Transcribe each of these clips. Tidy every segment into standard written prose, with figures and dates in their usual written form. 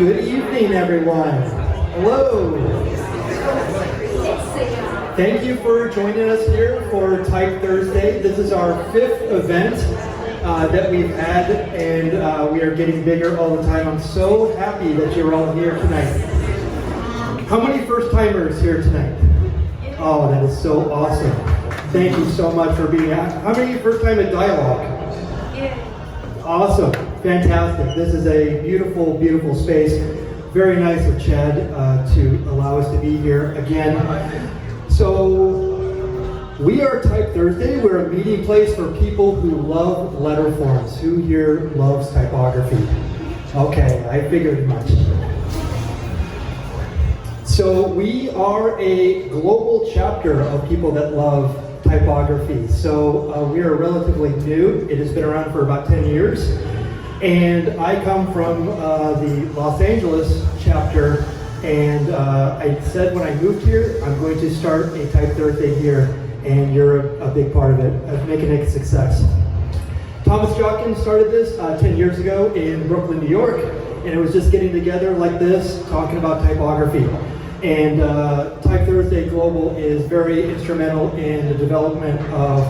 Good evening, everyone. Hello. Thank you for joining us here for Type Thursday. This is our 5th event that we've had, and we are getting bigger all the time. I'm so happy that you're all here tonight. How many first-timers here tonight? Oh, that is so awesome. Thank you so much for being here. How many first-time at Dialog? Awesome. Fantastic. This is a beautiful, beautiful space. Very nice of Chad to allow us to be here again. So, we are Type Thursday. We're a meeting place for people who love letter forms. Who here loves typography? Okay, I figured as much. So, we are a global chapter of people that love typography. So, we are relatively new. It has been around for about 10 years. And I come from the Los Angeles chapter, and I said when I moved here, I'm going to start a Type Thursday here, and you're a big part of it, of making it a success. Thomas Jockin started this 10 years ago in Brooklyn, New York, and it was just getting together like this, talking about typography. And Type Thursday Global is very instrumental in the development of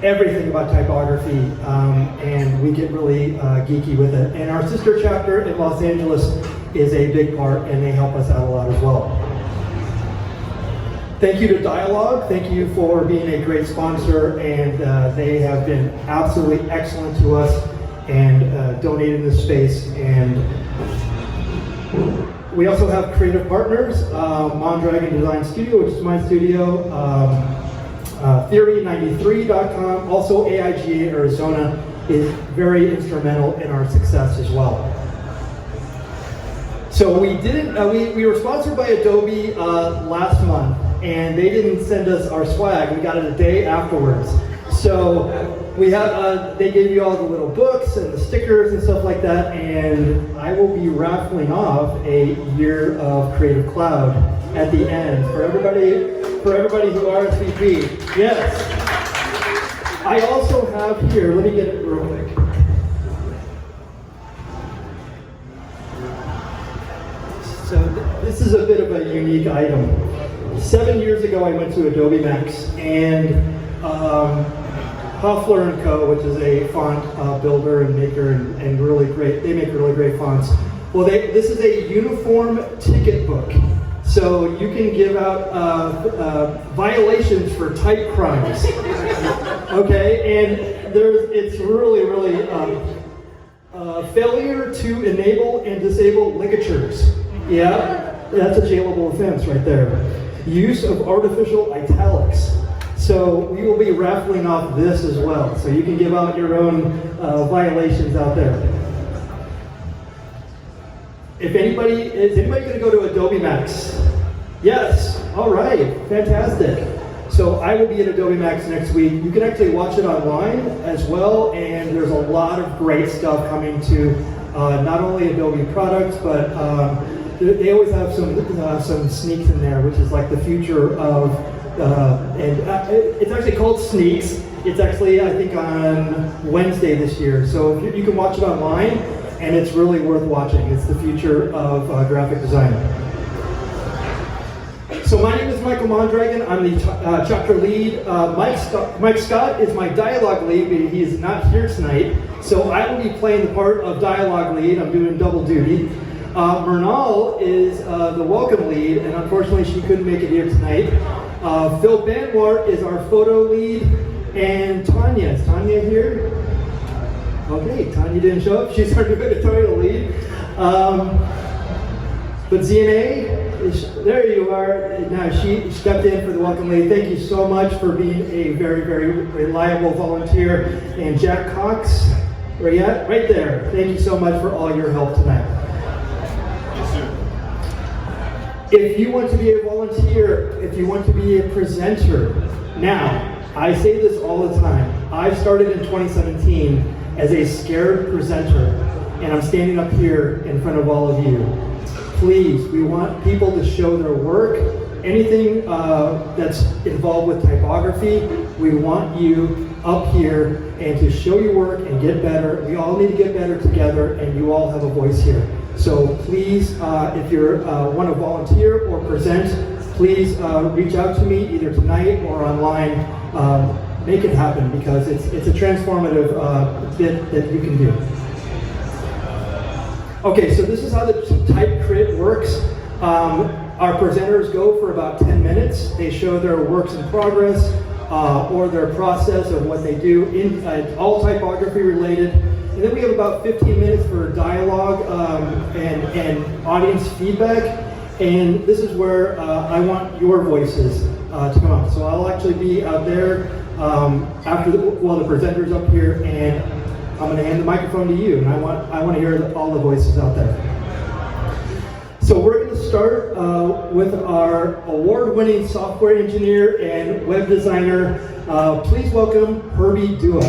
everything about typography, and we get really geeky with it. And our sister chapter in Los Angeles is a big part, and they help us out a lot as well. Thank you to Dialog. Thank you for being a great sponsor, and they have been absolutely excellent to us and donating this space. And we also have creative partners, Mondragon Design Studio, which is my studio, Theory93.com, also AIGA Arizona is very instrumental in our success as well. So we were sponsored by Adobe last month, and they didn't send us our swag. We got it a day afterwards. So we have they gave you all the little books and the stickers and stuff like that, and I will be raffling off a year of Creative Cloud at the end for everybody who RSVP. Yes. I also have here, let me get it real quick. So this is a bit of a unique item. 7 years ago I went to Adobe Max, and Hoffler & Co., which is a font builder and maker and really great, they make really great fonts. Well, this is a uniform ticket book. So you can give out violations for type crimes, okay? And it's really, really failure to enable and disable ligatures. Yeah, that's a jailable offense right there. Use of artificial italics. So we will be raffling off this as well. So you can give out your own violations out there. Is anybody going to go to Adobe Max? Yes. All right. Fantastic. So I will be at Adobe Max next week. You can actually watch it online as well, and there's a lot of great stuff coming to not only Adobe products, but they always have some sneaks in there, which is like the future of, it's actually called Sneaks. It's actually, I think, on Wednesday this year. So you can watch it online, and it's really worth watching. It's the future of graphic design. So my name is Michael Mondragon. I'm the chapter lead. Mike Scott is my dialogue lead, but he is not here tonight. So I will be playing the part of dialogue lead. I'm doing double duty. Mernal is the welcome lead, and unfortunately she couldn't make it here tonight. Phil Banwart is our photo lead, and Tanya. Is Tanya here? Okay, Tanya didn't show up. She's our editorial lead. But ZNA, there you are. Now she stepped in for the welcome lead. Thank you so much for being a very, very reliable volunteer. And Jack Cox, where you at? Right there. Thank you so much for all your help tonight. If you want to be a volunteer, if you want to be a presenter, now, I say this all the time. I started in 2017 as a scared presenter, and I'm standing up here in front of all of you. Please, we want people to show their work. Anything that's involved with typography, we want you up here and to show your work and get better. We all need to get better together, and you all have a voice here. So please, if you want to volunteer or present, please reach out to me either tonight or online. Make it happen, because it's a transformative bit that you can do. Okay, so this is how the type crit works. Our presenters go for about 10 minutes. They show their works in progress or their process of what they do, in all typography related. And then we have about 15 minutes for dialogue and audience feedback. And this is where I want your voices to come out. So I'll actually be out there while the presenter's up here, and I'm going to hand the microphone to you. And I want to hear all the voices out there. So we're going to start with our award-winning software engineer and web designer. Please welcome Herbie Dua.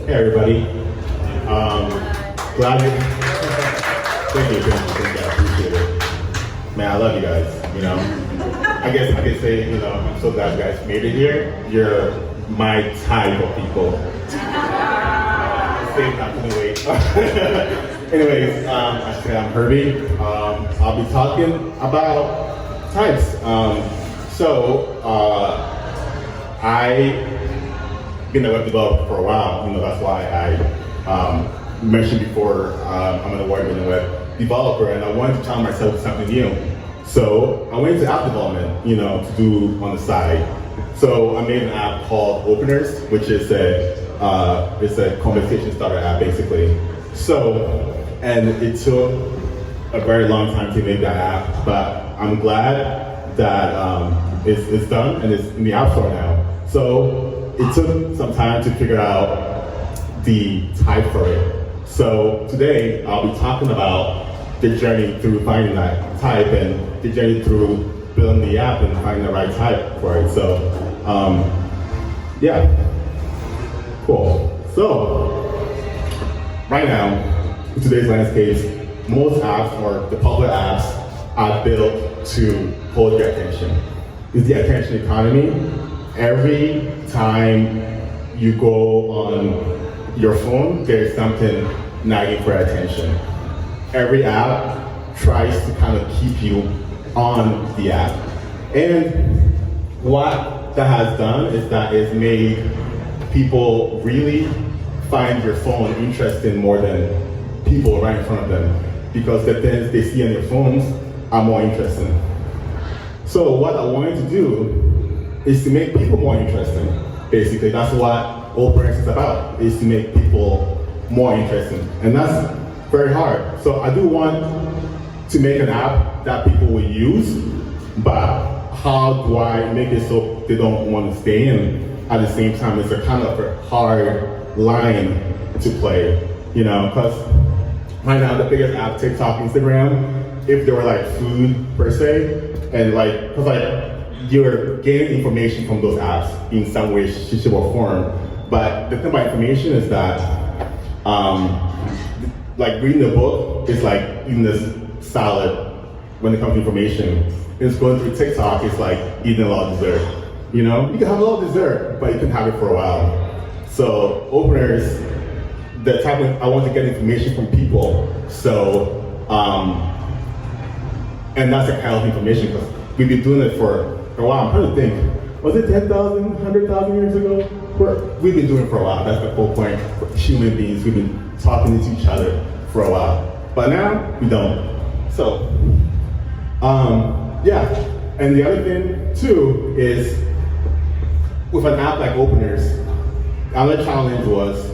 Hey everybody, glad you, thank you, I appreciate it. Man, I love you guys, you know. I guess I could say, you know, I'm so glad you guys made it here. You're my type of people. Stay not to wait. Anyways, I say I'm Herbie. I'll be talking about types. I've been a web developer for a while. You know, that's why I mentioned before I'm an award-winning web developer, and I wanted to challenge myself with something new. So I went into app development, you know, to do on the side. So I made an app called Openers, which is it's a conversation starter app, basically. So, and it took a very long time to make that app, but I'm glad that it's done and it's in the App Store now. So it took some time to figure out the type for it. So today I'll be talking about the journey through finding that type and the journey through building the app and finding the right type for it. So, yeah, cool. So, right now, in today's landscape, most apps or the popular apps are built to hold your attention. It's the attention economy. Every time you go on your phone, there's something nagging for attention. Every app tries to kind of keep you on the app. And what that has done is that it's made people really find your phone interesting more than people right in front of them, because the things they see on their phones are more interesting. So what I wanted to do is to make people more interesting. Basically, that's what Openers is about, is to make people more interesting. And that's very hard. So I do want to make an app that people will use, but how do I make it so they don't want to stay in? At the same time, it's a kind of a hard line to play, you know, because right now the biggest app, TikTok, Instagram, if they were like food per se, and like, because like you're getting information from those apps in some way, shape, or form. But the thing about information is that, like reading a book is like eating this salad when it comes to information. It's going through TikTok, it's like eating a lot of dessert. You know, you can have a lot of dessert, but you can have it for a while. So Openers, the type of, I want to get information from people. So, and that's the kind of information, because we've been doing it for a while. I'm trying to think, was it 10,000, 100,000 years ago? We've been doing it for a while. That's the whole point. For human beings, we've been talking to each other for a while. But now, we don't. So, yeah. And the other thing, too, is with an app like Openers, our challenge was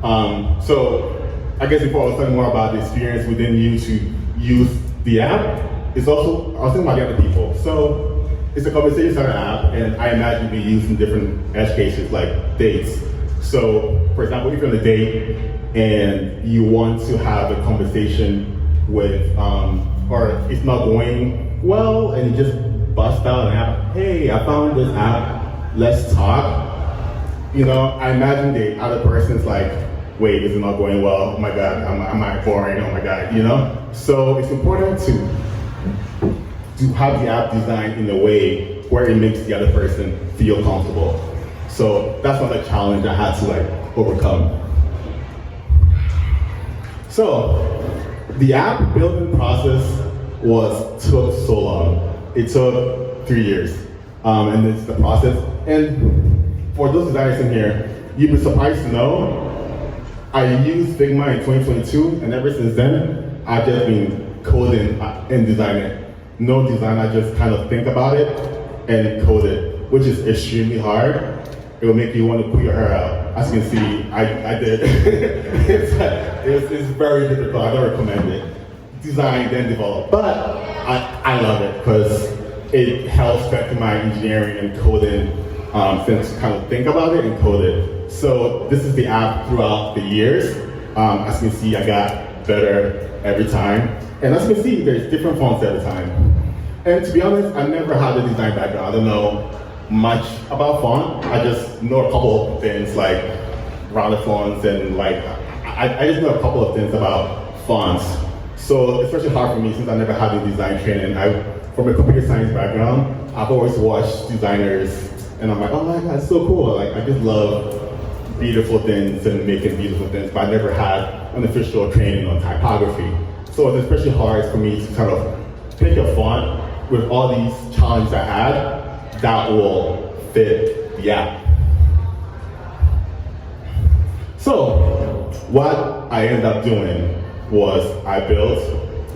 So I guess before I was talking more about the experience within you to use the app, it's also, I was thinking about the other people. So it's a conversation starter app, and I imagine we use in different edge cases like dates. So for example, if you're on a date and you want to have a conversation with, or it's not going well, and you just bust out an app, hey, I found this app, let's talk. You know, I imagine the other person's like, wait, this is not going well, oh my God, am I boring, oh my God, you know? So it's important to have the app designed in a way where it makes the other person feel comfortable. So that's another challenge I had to like overcome. So the app building process took so long. It took 3 years, and it's the process. And for those designers in here, you'd be surprised to know I used Figma in 2022, and ever since then, I've just been coding and designing. No design, I just kind of think about it and code it, which is extremely hard. It will make you want to pull your hair out. As you can see, I did. it's very difficult, I don't recommend it. Design, then develop. But I love it because it helps strengthen my engineering and coding sense to kind of think about it and code it. So this is the app throughout the years. As you can see, I got better every time. And as you can see, there's different fonts every time. And to be honest, I never had a design background. I don't know much about font. I just know a couple of things like rounded fonts and like, I just know a couple of things about fonts. So it's especially hard for me since I never had a design training. From a computer science background, I've always watched designers and I'm like, oh my God, it's so cool. Like, I just love beautiful things and making beautiful things, but I never had an official training on typography. So it's especially hard for me to kind of pick a font with all these challenges I had that will fit the app. So what I ended up doing was I built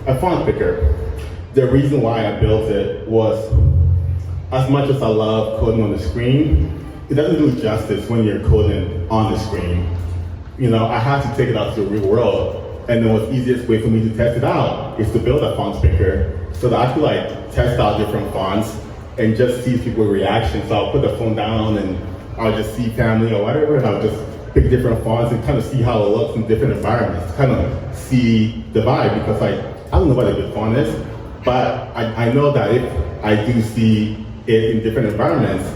a font picker. The reason why I built it was, as much as I love coding on the screen, it doesn't do justice when you're coding on the screen. You know, I had to take it out to the real world. And the easiest way for me to test it out is to build a font picker so that I could like test out different fonts and just see people's reactions. So I'll put the phone down and I'll just see family or whatever, and I'll just pick different fonts and kind of see how it looks in different environments, kind of see the vibe, because like, I don't know what a good font is, but I know that if I do see it in different environments,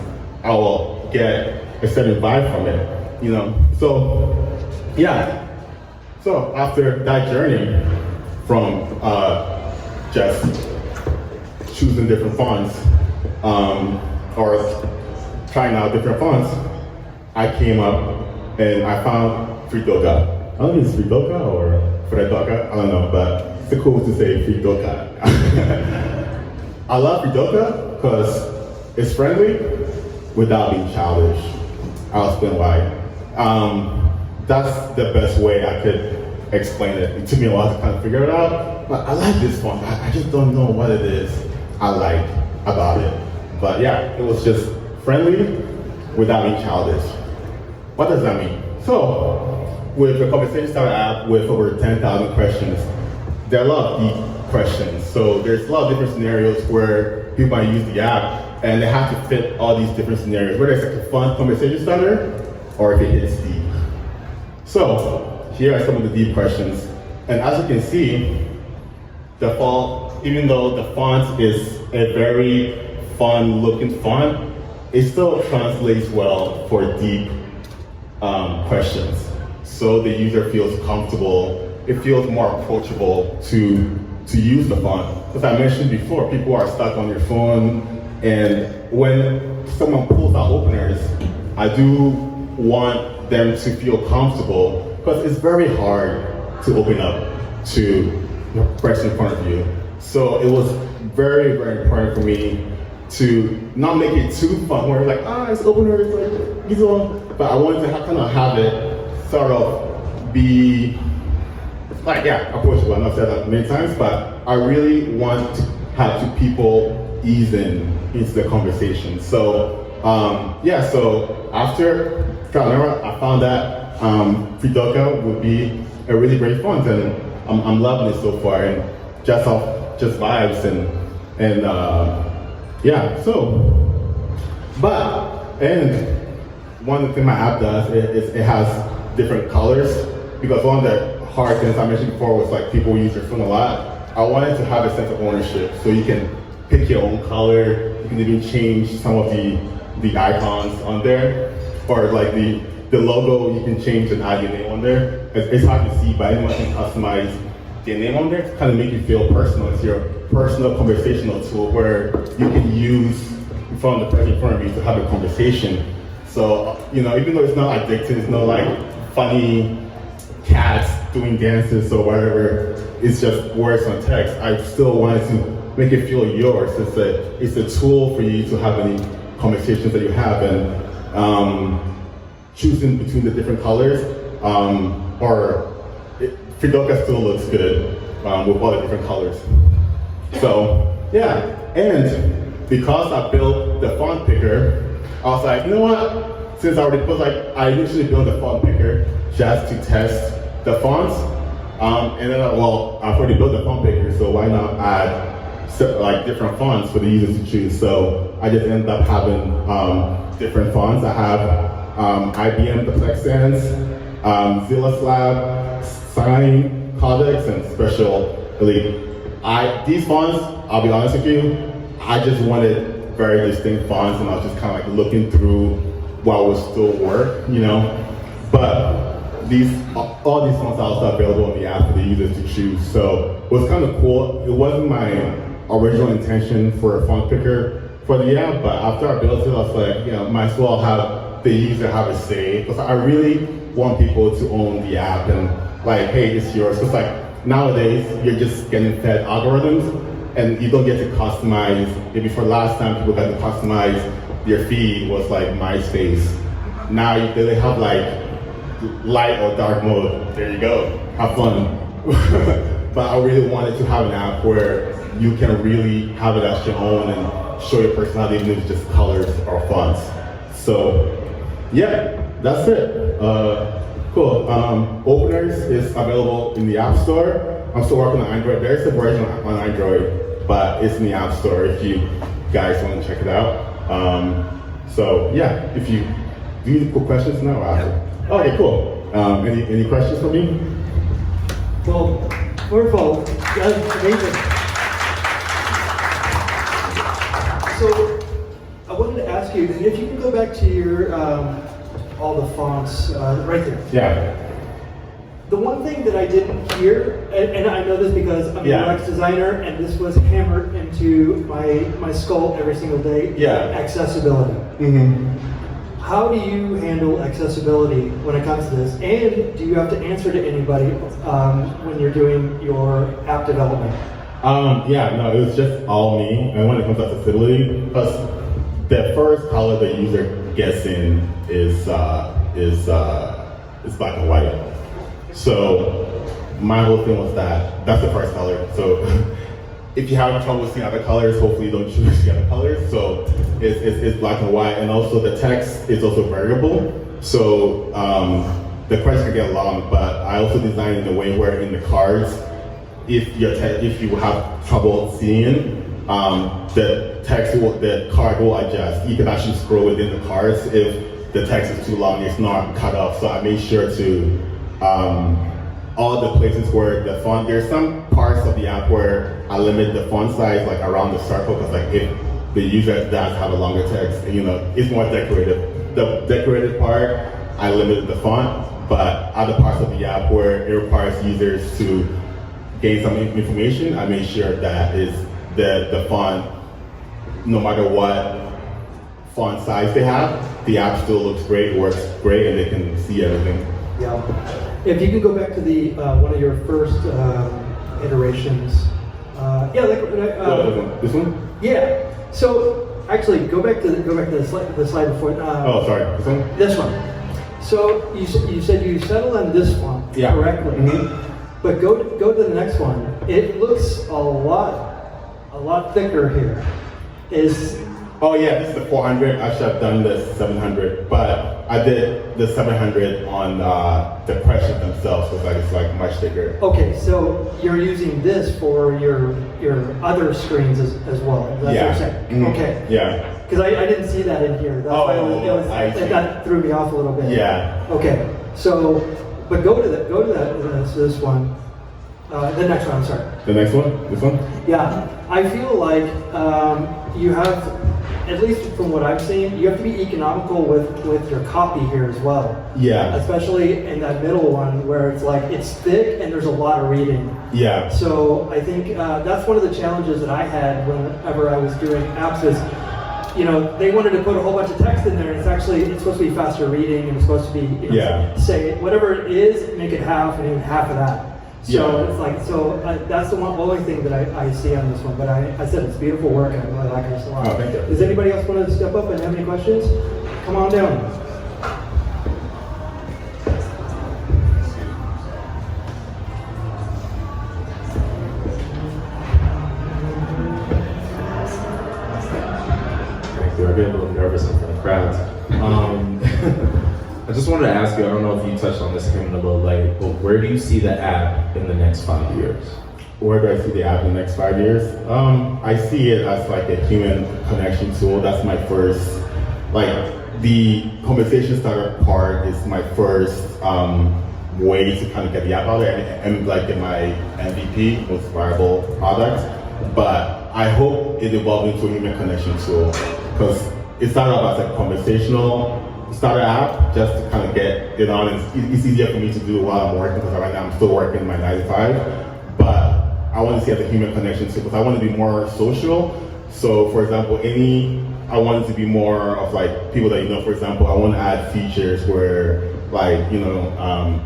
I will get a certain vibe from it, you know? So, yeah. So after that journey from just choosing different fonts or trying out different fonts, I came up and I found Fridoka. I don't know if it's Fridoka or Fredoka, I don't know, but it's cool to say Fridoka. I love Fridoka because it's friendly without being childish. I'll explain why. That's the best way I could explain it. It took me a while to kind of figure it out, but I like this font. I just don't know what it is I like about it. But yeah, it was just friendly without being childish. What does that mean? So, with a conversation starter app with over 10,000 questions, there are a lot of deep questions. So there's a lot of different scenarios where people might use the app and they have to fit all these different scenarios, whether it's like a fun conversation starter or if it hits deep. So here are some of the deep questions. And as you can see, the font, even though the font is a very fun looking font, it still translates well for deep questions. So the user feels comfortable, it feels more approachable to use the font. As I mentioned before, people are stuck on your phone, and when someone pulls out openers, I do want them to feel comfortable, because it's very hard to open up to the person in front of you. So it was very, very important for me to not make it too fun, where it's like, it's opener, it's like, these one. But I wanted to kind of have it sort of be like, approachable. I know I've said that many times, but I really want to have two people ease into the conversation. So, so after trial and error, I found that Fredoka would be a really great font, and I'm loving it so far, and just vibes and yeah. So, and one of the things my app does is it has different colors, because one of the hard things I mentioned before was like people use their phone a lot. I wanted to have a sense of ownership, so you can pick your own color. You can even change some of the icons on there, or like the logo. You can change and add your name on there. It's hard to see, but anyone can customize their name on there to kind of make you feel personal. It's your personal conversational tool where you can use in front of the person in front of you to have a conversation. So, you know, even though it's not addictive, it's not like funny cats doing dances or whatever, it's just words on text. I still wanted to make it feel yours. It's a tool for you to have any conversations that you have, and choosing between the different colors, Fredoka still looks good with all the different colors. So yeah, and because I built the font picker, I was like, you know what? Since I I initially built the font picker just to test the fonts, and then I've already built the font picker, so why not add like different fonts for the users to choose? So I just ended up having different fonts. I have IBM the Plex Sans, Zilla Slab, Sign, Codex, and Special Elite. These fonts, I'll be honest with you, I just wanted very distinct fonts, and I was just kind of like looking through what would still work, you know. But all these fonts are also available in the app for the users to choose. So it was kind of cool. It wasn't my original intention for a font picker for the app, but after I built it, I was like, you know, might as well have the user have a say, because I really want people to own the app and like, hey, it's yours. Because like nowadays, you're just getting fed algorithms, and you don't get to customize. Maybe for last time, people got to customize their feed was like MySpace. Now they have like light or dark mode. There you go. Have fun. But I really wanted to have an app where you can really have it as your own and show your personality, even if it's just colors or fonts. So yeah, that's it. Cool. Openers is available in the App Store. I'm still working on Android. There's a version on Android, but it's in the App Store if you guys want to check it out. So yeah, if you do you have cool questions now or after? Okay, cool. Any questions for me? Well, first of all, that's amazing. So I wanted to ask you, if you can go back to your all the fonts right there. Yeah. The one thing that I didn't hear, and I know this because I'm a UX designer, and this was hammered into my skull every single day. Yeah. Accessibility. Mm-hmm. How do you handle accessibility when it comes to this? And do you have to answer to anybody when you're doing your app development? Yeah, no, it was just all me. And when it comes to accessibility, because the first color the user gets in is black and white. So my whole thing was that's the first color. So if you have trouble seeing other colors, hopefully you don't choose the other colors. So it's black and white, and also the text is also variable. So the question can get long, but I also designed it in a way where in the cards, if you have trouble seeing, the card will adjust. You can actually scroll within the cards if the text is too long, it's not cut off. So I made sure to all the places where the font, there's some parts of the app where I limit the font size like around the circle, because like if the user does have a longer text, and, you know, it's more decorative. The decorated part, I limited the font, but other parts of the app where it requires users to gain some information, I made sure that is the font, no matter what font size they have, the app still looks great, works great, and they can see everything. Yeah. If you can go back to the one of your first iterations, this one? Yeah. So actually, go back to the slide before. Oh, sorry. This one? This one. So you said you settled on this one correctly, but go to the next one. It looks a lot thicker here. Oh yeah, this is the 400. I should have done the 700, but I did the 700 on the questions themselves, because it's like much bigger. Okay, so you're using this for your other screens as well. That's what you're saying. Mhm. Okay. Yeah. Because I didn't see that in here. That's why I see. that threw me off a little bit. Yeah. Okay. So, but go to this one. The next one. I'm sorry. The next one? This one? Yeah. I feel like you have, at least from what I've seen, you have to be economical with your copy here as well. Yeah. Especially in that middle one where it's like it's thick and there's a lot of reading. Yeah. So I think that's one of the challenges that I had whenever I was doing apps is, you know, they wanted to put a whole bunch of text in there, and it's supposed to be faster reading, and it's supposed to be, you know, Yeah. say whatever it is, make it half, and even half of that. So Yeah. it's like, that's the only thing that I see on this one. But I said it's beautiful work, and I really like it a lot. Oh, thank you. Does anybody else want to step up and have any questions? Come on down. I get a little nervous in front of crowds. I just wanted to ask you, I don't know if you touched on this, came in a little late, but where do you see the app in the next 5 years? Where do I see the app in the next 5 years? I see it as like a human connection tool. That's my first, like the conversation starter part is my first way to kind of get the app out there and like get my MVP, most viable product. But I hope it evolves into a human connection tool, because it started off as a conversational starter app just to kind of get it on. It's easier for me to do while I'm working, because right now I'm still working my 9 to 5. But I want to see it as a human connection too, because I want to be more social. So for example, I want it to be more of like people that you know. For example, I want to add features where like, you know,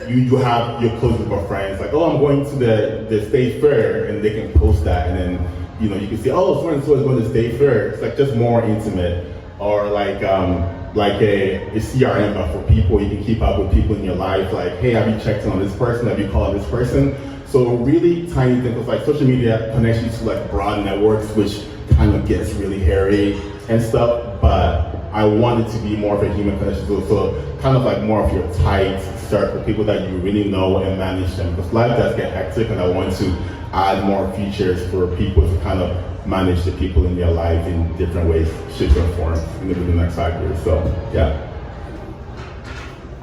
you have your close group of friends, like, oh, I'm going to the state fair, and they can post that, and then, you know, you can see, oh, so and so is going to state fair. It's like just more intimate. Or like a CRM, but for people, you can keep up with people in your life, like, hey, have you checked in on this person? Have you called this person? So really tiny things, like social media connects you to like broad networks, which kind of gets really hairy and stuff, but I want it to be more of a human connection. So kind of like more of your tight circle, people that you really know, and manage them. Because life does get hectic, and I want to add more features for people to kind of manage the people in their life in different ways, shapes, and forms in the next 5 years. So yeah.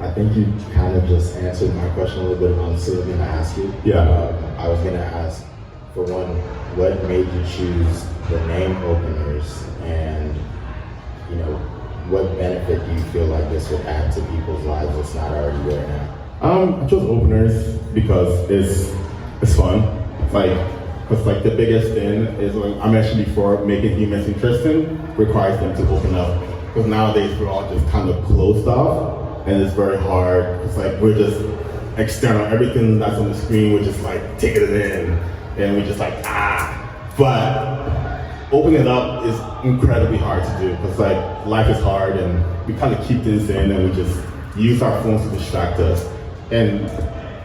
I think you kind of just answered my question a little bit. I'm still going to ask you. Yeah. I was going to ask, for one, what made you choose the name Openers, and you know, what benefit do you feel like this would add to people's lives that's not already there now? I chose Openers because it's fun. Because like the biggest thing is, like I mentioned before, making humans interesting requires them to open up. Because nowadays we're all just kind of closed off, and it's very hard. It's like we're just external. Everything that's on the screen, we're just like taking it in, and we're just like But opening it up is incredibly hard to do, because like life is hard, and we kind of keep things in, and we just use our phones to distract us. And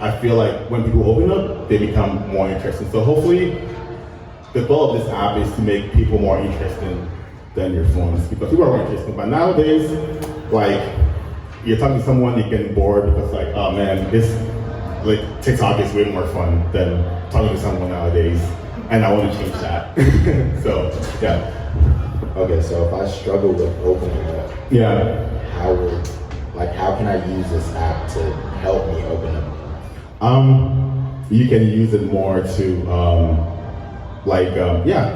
I feel like when people open up, they become more interesting. So hopefully, the goal of this app is to make people more interesting than your phones, because people are more interesting. But nowadays, like, you're talking to someone, you're getting bored because like, oh man, this, like, TikTok is way more fun than talking to someone nowadays. And I want to change that. So, yeah. Okay, so if I struggle with opening up, Yeah. how can I use this app to help me open up? You can use it more to,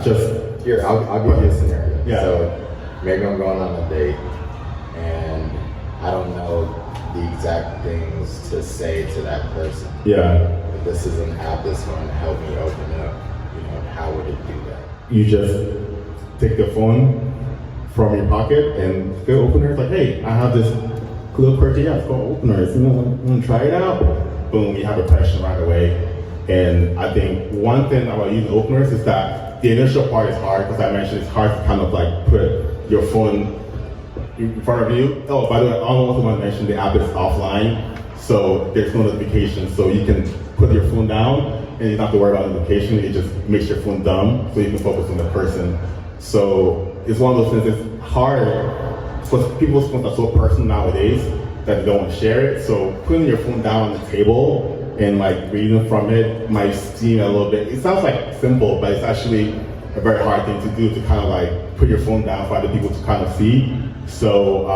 just. Here, I'll give you a scenario. Yeah. So maybe I'm going on a date, and I don't know the exact things to say to that person. Yeah. If this is an app that's going to help me open up, you know, how would it do that? You just take the phone from your pocket and go Openers, like, hey, I have this little quirky app called Openers. You want to try it out? Boom, you have a question right away. And I think one thing about using Openers is that the initial part is hard, because I mentioned it's hard to kind of like put your phone in front of you. Oh, by the way, I also want to mention the app is offline, so there's no notification. So you can put your phone down and you don't have to worry about notification. It just makes your phone dumb, so you can focus on the person. So it's one of those things. It's hard because people's phones are so personal nowadays that they don't want to share it. So putting your phone down on the table and like reading from it might seem a little bit, it sounds like simple, but it's actually a very hard thing to do, to kind of like put your phone down for other people to kind of see. So,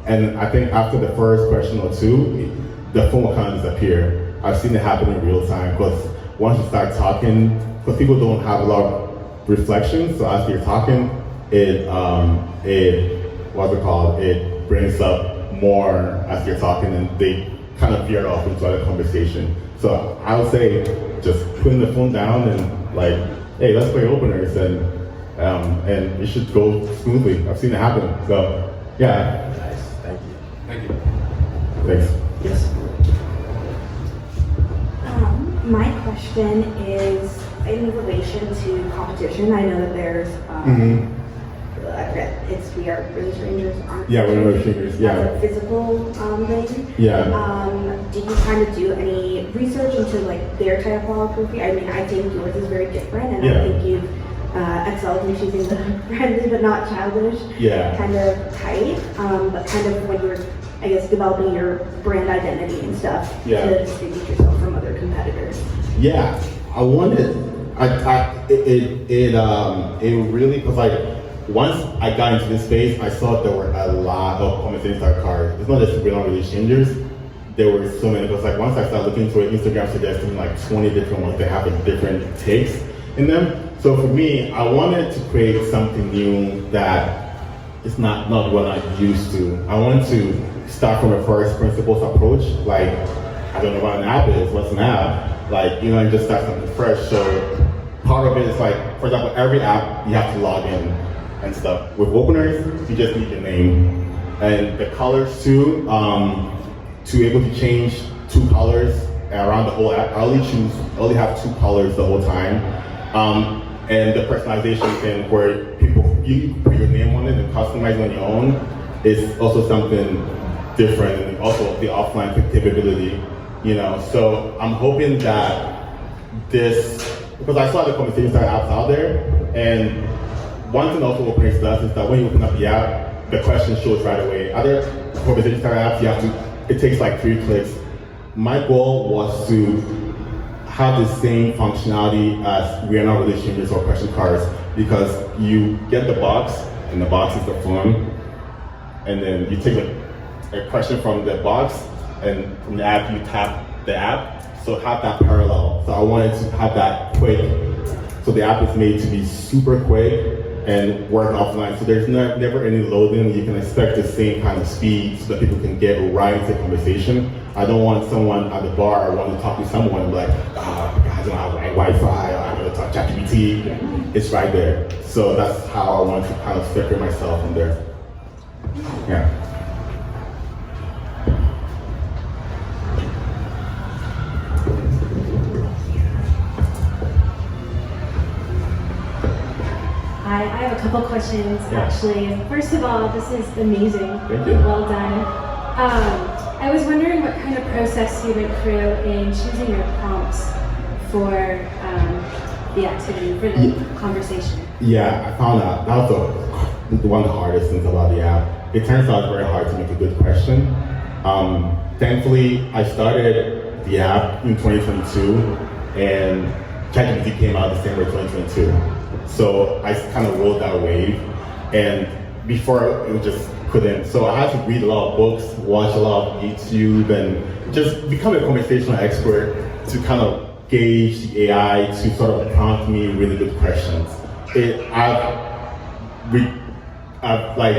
and I think after the first question or two, the phone will kind of disappear. I've seen it happen in real time, because once you start talking, because people don't have a lot of reflection, so as you're talking, what's it called? It brings up more as you're talking, and they kind of veer off into other conversation. So I would say just putting the phone down and like, hey, let's play openers, and it should go smoothly. I've seen it happen. So yeah. Nice. Thank you. Thank you. Thanks. Yes. My question is in relation to competition. I know that there's, I forget, it's We Are Really Strangers. Yeah, We Are Really Strangers, yeah. That's a physical thing. Yeah. Did you kind of do any research into like their typography? I mean, I think yours is very different, and Yeah. I think you've excelled in choosing the friendly but not childish kind of type. But kind of when you're, I guess, developing your brand identity and stuff to distinguish yourself from other competitors. Yeah, I wanted, it really, because like, once I got into this space, I saw there were a lot of conversations that cards. It's not just We're Not Really Strangers. There were so many, because like once I started looking into it, Instagram suggested me like 20 different ones that have like, different takes in them. So for me, I wanted to create something new that is not what I'm used to. I want to start from a first principles approach. Like, I don't know what an app is, what's an app? Like, you know, and just start something fresh. So part of it is like, for example, every app, you have to log in and stuff. With openers, you just need your name. And the colors too, to be able to change 2 colors around the whole app. I only have 2 colors the whole time. And the personalization thing where you put your name on it and customize it on your own is also something different, and also the offline capability, you know. So I'm hoping that this, because I saw the conversation start apps out there, and one thing also Openers does is that when you open up the app, the question shows right away. Other conversation start apps, it takes like 3 clicks. My goal was to have the same functionality as We Are Not Really Strangers or question cards, because you get the box, and the box is the phone, and then you take a question from the box, and from the app you tap the app, so have that parallel. So I wanted to have that quick, so the app is made to be super quick and work offline, so there's never any loading. You can expect the same kind of speed so that people can get right into the conversation. I don't want someone at the bar wanting to talk to someone and be like, I don't have Wi-Fi, or I'm going to talk ChatGPT. It's right there. So that's how I want to kind of separate myself from there. Yeah. Hi, I have a couple questions actually. First of all, this is amazing. Thank you. Well done. I was wondering what kind of process you went through in choosing your prompts for the activity, for the conversation. Yeah, I found out that was one of the hardest things about the app. It turns out very hard to make a good question. Thankfully, I started the app in 2022, and ChatGPT came out December 2022. So I kind of rode that wave, and before it just couldn't. So I had to read a lot of books, watch a lot of YouTube, and just become a conversational expert to kind of gauge the AI to sort of prompt me really good questions. I've like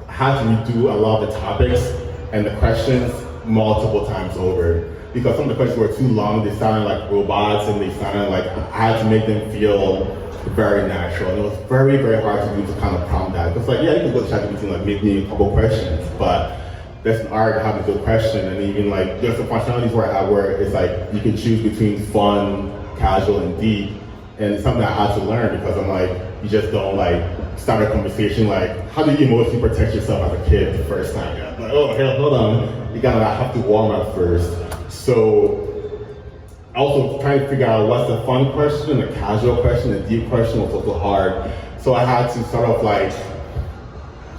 had to redo a lot of the topics and the questions multiple times over, because some of the questions were too long. They sounded like robots, and they sounded like I had to make them feel very natural, and it was very, very hard to do to kind of prompt that. It's like, yeah, you can go to ChatGPT and like make me a couple questions, but there's an art to have a good question. And even like there's some functionalities where it's like you can choose between fun, casual, and deep, and it's something I had to learn, because I'm like, you just don't like start a conversation like, how do you emotionally protect yourself as a kid the first time? Yeah. Like, oh, hell, hold on, you gotta have to warm up first. So also trying to figure out what's the fun question, the casual question, the deep question was also hard. So I had to sort of like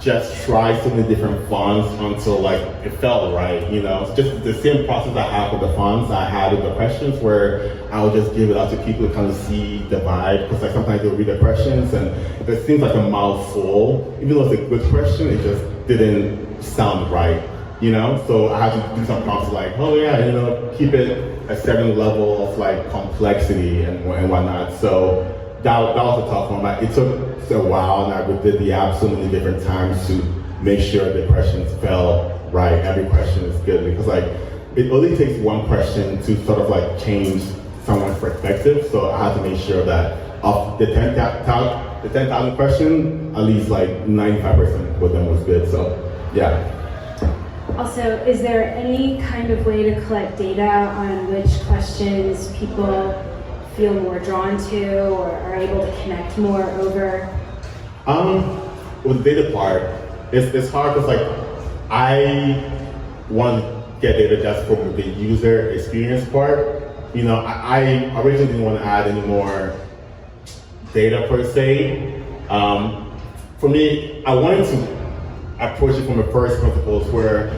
just try so many different fonts until like it felt right, you know. It's just the same process I had with the fonts I had with the questions, where I would just give it out to people to kind of see the vibe, because like sometimes they'll read the questions and if it seems like a mouthful, even though it's a good question, it just didn't sound right, you know. So I had to do some prompts like, oh yeah, you know, keep it a certain level of like complexity and whatnot. So that was a tough one. But it took a while, and I did the app so many different times to make sure the questions fell right. Every question is good, because like it only takes one question to sort of like change someone's perspective. So I had to make sure that of the 10,000 question, at least like 95% of them was good. So yeah. Also, is there any kind of way to collect data on which questions people feel more drawn to or are able to connect more over? With the data part, it's hard because like I want to get data just from the user experience part. You know, I originally didn't want to add any more data per se. For me, I wanted to approach it from the first principles, where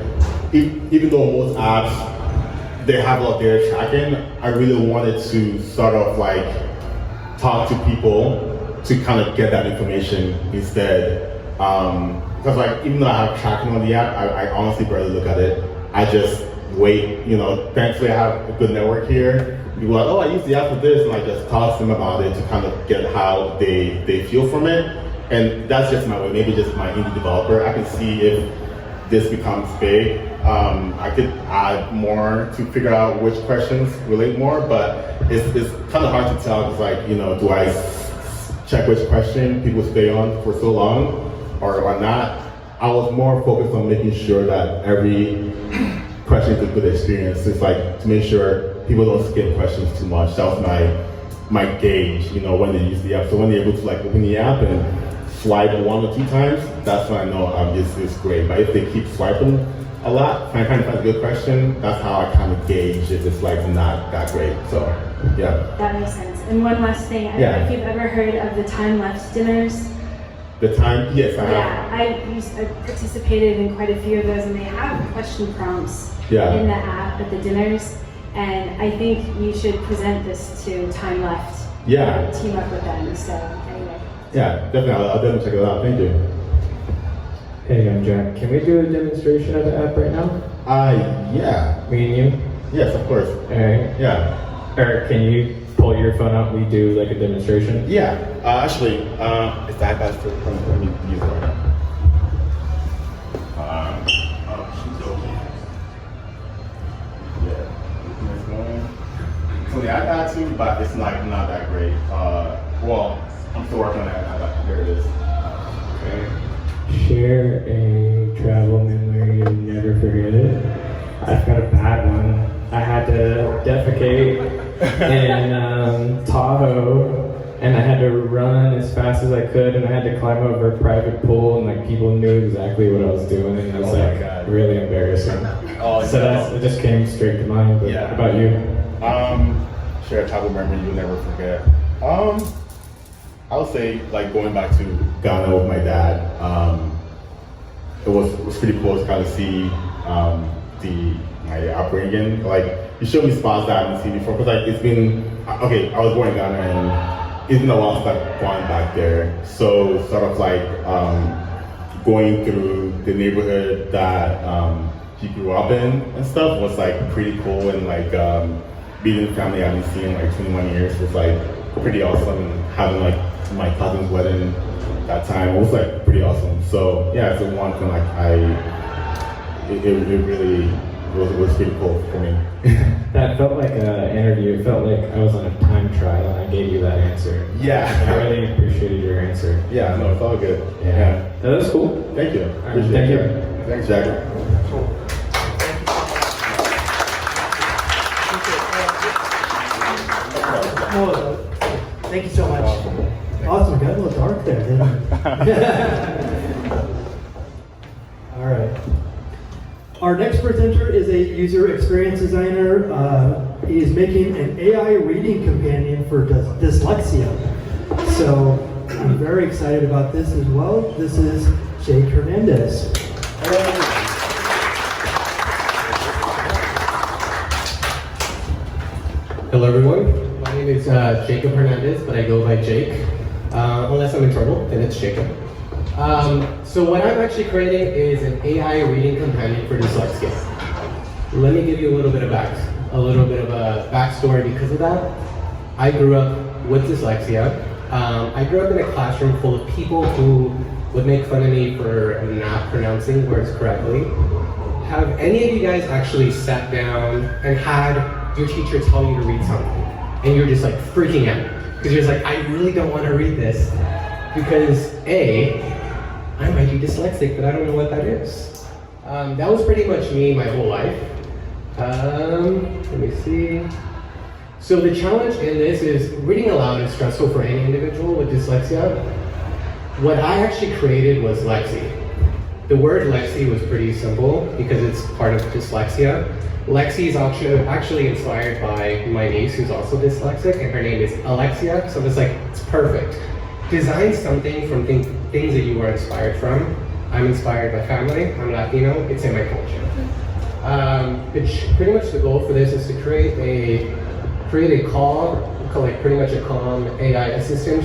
even though most apps they have a lot of data tracking, I really wanted to sort of like talk to people to kind of get that information instead. Because like even though I have tracking on the app, I honestly barely look at it. I just wait, you know, thankfully I have a good network here. People are like, oh, I use the app for this, and I just talk to them about it to kind of get how they feel from it. And that's just my way, maybe just my indie developer. I can see if this becomes big. I could add more to figure out which questions relate more, but it's kind of hard to tell, because like, you know, do I check which question people stay on for so long or not? I was more focused on making sure that every question is a good experience. It's like to make sure people don't skip questions too much. That was my gauge, you know, when they use the app. So when they're able to like open the app and swipe 1 or 2 times, that's when I know it's great. But if they keep swiping a lot, I kind of find a good question, that's how I kind of gauge if it's like not that great. So yeah. That makes sense. And one last thing, I don't know if you've ever heard of the time lapse dinners. The time, yes, I have. Yeah, I participated in quite a few of those, and they have question prompts in the app at the dinners. And I think you should present this to Time Left. Yeah. Team up with them. So anyway. Yeah, definitely. I'll definitely check it out. Thank you. Hey, I'm Jack. Can we do a demonstration of the app right now? Yeah. Me and you? Yes, of course. Alright. Yeah. Eric, can you pull your phone out? We do like a demonstration. Yeah. Actually, it's the iPad still. Let me use it right now. So the iPad too, but it's not that great. Well, I'm still working on that. There it is. Okay. Share a travel memory you'll never forget it. I've got a bad one. I had to defecate in Tahoe, and I had to run as fast as I could, and I had to climb over a private pool, and like people knew exactly what I was doing, and it was really embarrassing. So it just came straight to mind. But what about you? Share a travel memory you'll never forget. I would say like going back to Ghana with my dad. It was pretty cool to kind of see my upbringing. Like he showed me spots that I haven't seen before. Cause like it's been okay. I was born in Ghana, and it's been a while since I've gone back there. So sort of like going through the neighborhood that he grew up in and stuff was like pretty cool, and like being in a family I haven't seen in like 21 years was like pretty awesome. And having like my cousin's wedding that time, it was like pretty awesome. So yeah, it's the one thing like it really was pretty cool for me. That felt like an interview. It felt like I was on a time trial and I gave you that answer. Yeah. I really appreciated your answer. Yeah, no, it's all good. Yeah. That was cool. Thank you. Thank you. Thanks, Jack. Oh, thank you so much. Awesome. It got a little dark there, didn't it? All right. Our next presenter is a user experience designer. He is making an AI reading companion for dyslexia. So I'm very excited about this as well. This is Jake Hernandez. Hello everyone, my name is Jacob Hernandez, but I go by Jake. Unless I'm in trouble, then it's Jacob. So what I'm actually creating is an AI reading companion for dyslexia. Let me give you a little bit of a backstory because of that. I grew up with dyslexia. I grew up in a classroom full of people who would make fun of me for not pronouncing words correctly. Have any of you guys actually sat down and had your teacher tell you to read something and you're just like freaking out because you're just like, I really don't want to read this because A, I might be dyslexic, but I don't know what that is. That was pretty much me my whole life. Let me see. So the challenge in this is reading aloud is stressful for any individual with dyslexia. What I actually created was Lexi. The word Lexi was pretty simple because it's part of dyslexia. Lexi is actually inspired by my niece who's also dyslexic, and her name is Alexia, so it's like, it's perfect. Design something from things that you are inspired from. I'm inspired by family, I'm Latino, it's in my culture. Pretty much the goal for this is to create a calm AI assistant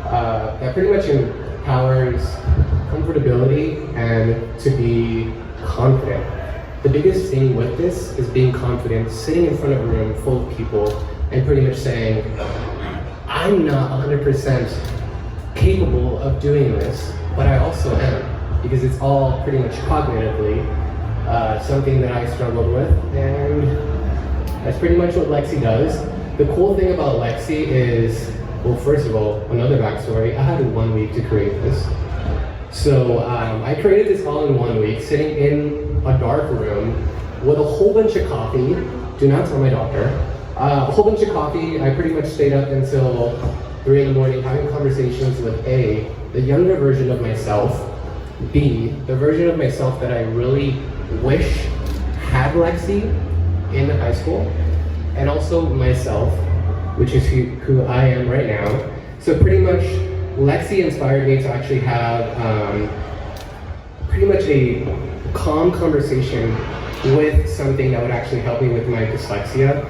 that pretty much empowers comfortability and to be confident. The biggest thing with this is being confident, sitting in front of a room full of people and pretty much saying, I'm not 100% capable of doing this, but I also am, because it's all pretty much cognitively something that I struggled with, and that's pretty much what Lexi does. The cool thing about Lexi is, well, first of all, another backstory, I had 1 week to create this. So I created this all in 1 week, sitting in a dark room with a whole bunch of coffee. Do not tell my doctor. A whole bunch of coffee. I pretty much stayed up until 3 in the morning having conversations with A, the younger version of myself, B, the version of myself that I really wish had Lexi in high school, and also myself, which is who I am right now. So pretty much Lexi inspired me to actually have pretty much a calm conversation with something that would actually help me with my dyslexia.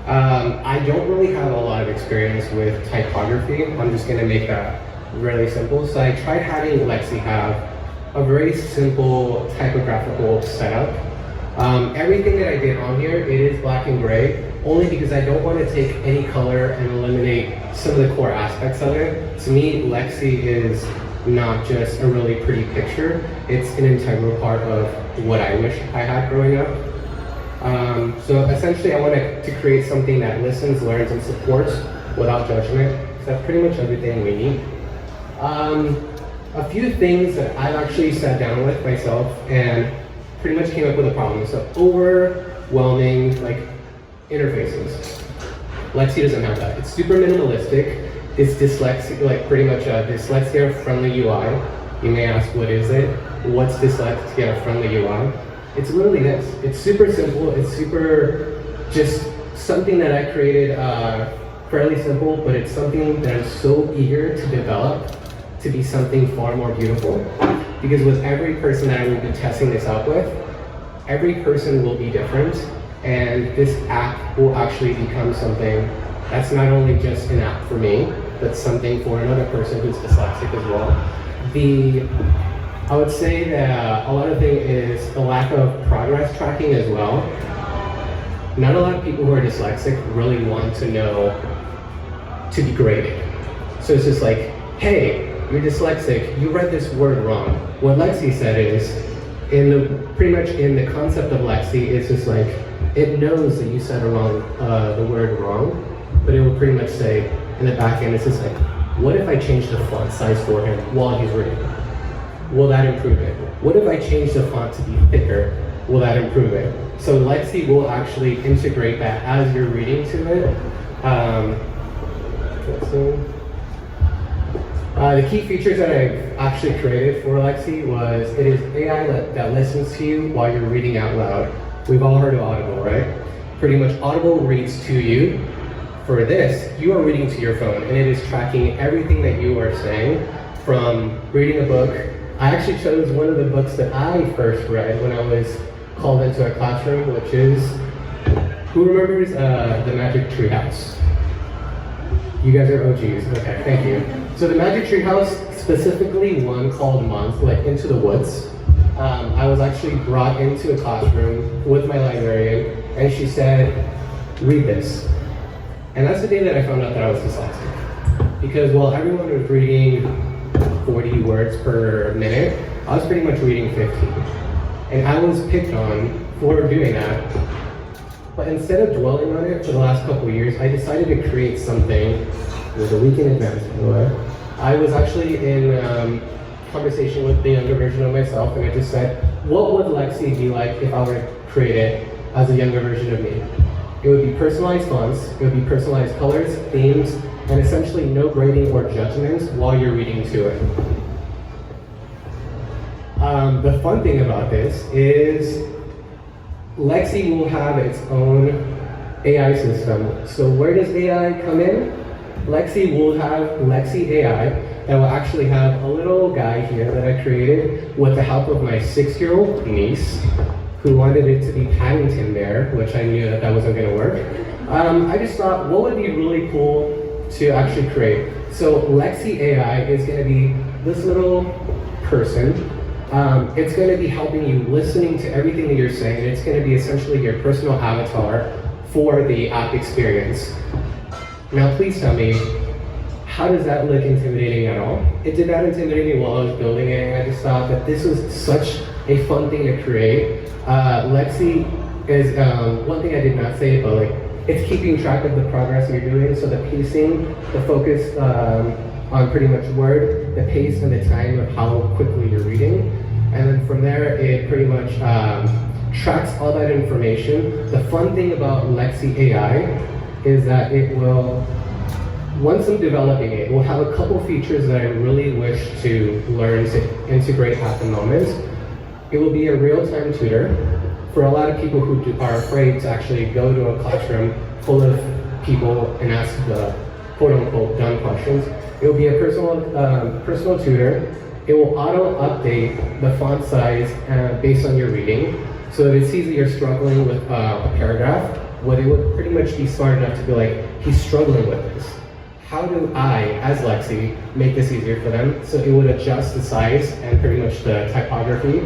I don't really have a lot of experience with typography. I'm just gonna make that really simple. So I tried having Lexi have a very simple typographical setup. Everything that I did on here, it is black and gray, only because I don't want to take any color and eliminate some of the core aspects of it. To me, Lexi is not just a really pretty picture, it's an integral part of what I wish I had growing up. So essentially I wanted to create something that listens, learns, and supports without judgment, because that's pretty much everything we need. A few things that I've actually sat down with myself and pretty much came up with a problem. So overwhelming interfaces. Lexi doesn't have that. It's super minimalistic. It's dyslexia, pretty much a dyslexia-friendly UI. You may ask, what is it? What's dyslexia-friendly UI? It's literally this. It's super simple. It's super just something that I created fairly simple, but it's something that I'm so eager to develop to be something far more beautiful. Because with every person that I will be testing this out with, every person will be different, and this app will actually become something that's not only just an app for me, but something for another person who's dyslexic as well. I would say that a lot of thing is the lack of progress tracking as well. Not a lot of people who are dyslexic really want to know to be graded. So it's just like, hey, you're dyslexic, you read this word wrong. What Lexi said is, pretty much in the concept of Lexi, it's just like, it knows that you said the word wrong, but it will pretty much say, in the back end, it's just like, what if I change the font size for him while he's reading? Will that improve it? What if I change the font to be thicker? Will that improve it? So Lexi will actually integrate that as you're reading to it. The key features that I've actually created for Lexi was, it is AI that listens to you while you're reading out loud. We've all heard of Audible, right? Pretty much Audible reads to you. For this, you are reading to your phone, and it is tracking everything that you are saying, from reading a book, I actually chose one of the books that I first read when I was called into a classroom, which is, who remembers The Magic Tree House? You guys are OGs, okay, thank you. So The Magic Tree House, specifically one called Into the Woods. I was actually brought into a classroom with my librarian, and she said, read this. And that's the day that I found out that I was dyslexic. Because while everyone was reading 40 words per minute, I was pretty much reading 15. And I was picked on for doing that. But instead of dwelling on it for the last couple of years, I decided to create something with a week in advance, by the way. I was actually in conversation with the younger version of myself, and I just said, what would Lexi be like if I were to create it as a younger version of me? It would be personalized fonts, it would be personalized colors, themes, and essentially no grading or judgments while you're reading to it. The fun thing about this is Lexi will have its own AI system. So where does AI come in? Lexi will have Lexi AI that will actually have a little guy here that I created with the help of my 6-year-old niece who wanted it to be Paddington Bear, which I knew that wasn't going to work. I just thought, what would be really cool to actually create? So Lexi AI is going to be this little person. It's going to be helping you, listening to everything that you're saying. It's going to be essentially your personal avatar for the app experience. Now please tell me, how does that look intimidating at all? It did not intimidate me while I was building it, and I just thought that this was such a fun thing to create. Lexi is, one thing I did not say, but like, it's keeping track of the progress you're doing, so the pacing, the focus on pretty much word, the pace and the time of how quickly you're reading. And then from there, it pretty much tracks all that information. The fun thing about Lexi AI is that it will, once I'm developing it, will have a couple features that I really wish to learn to integrate at the moment. It will be a real-time tutor for a lot of people who are afraid to actually go to a classroom full of people and ask the quote-unquote dumb questions. It will be a personal tutor. It will auto-update the font size based on your reading. So if it sees that you're struggling with a paragraph, what it would pretty much be smart enough to be like, he's struggling with this. How do I, as Lexi, make this easier for them? So it would adjust the size and pretty much the typography.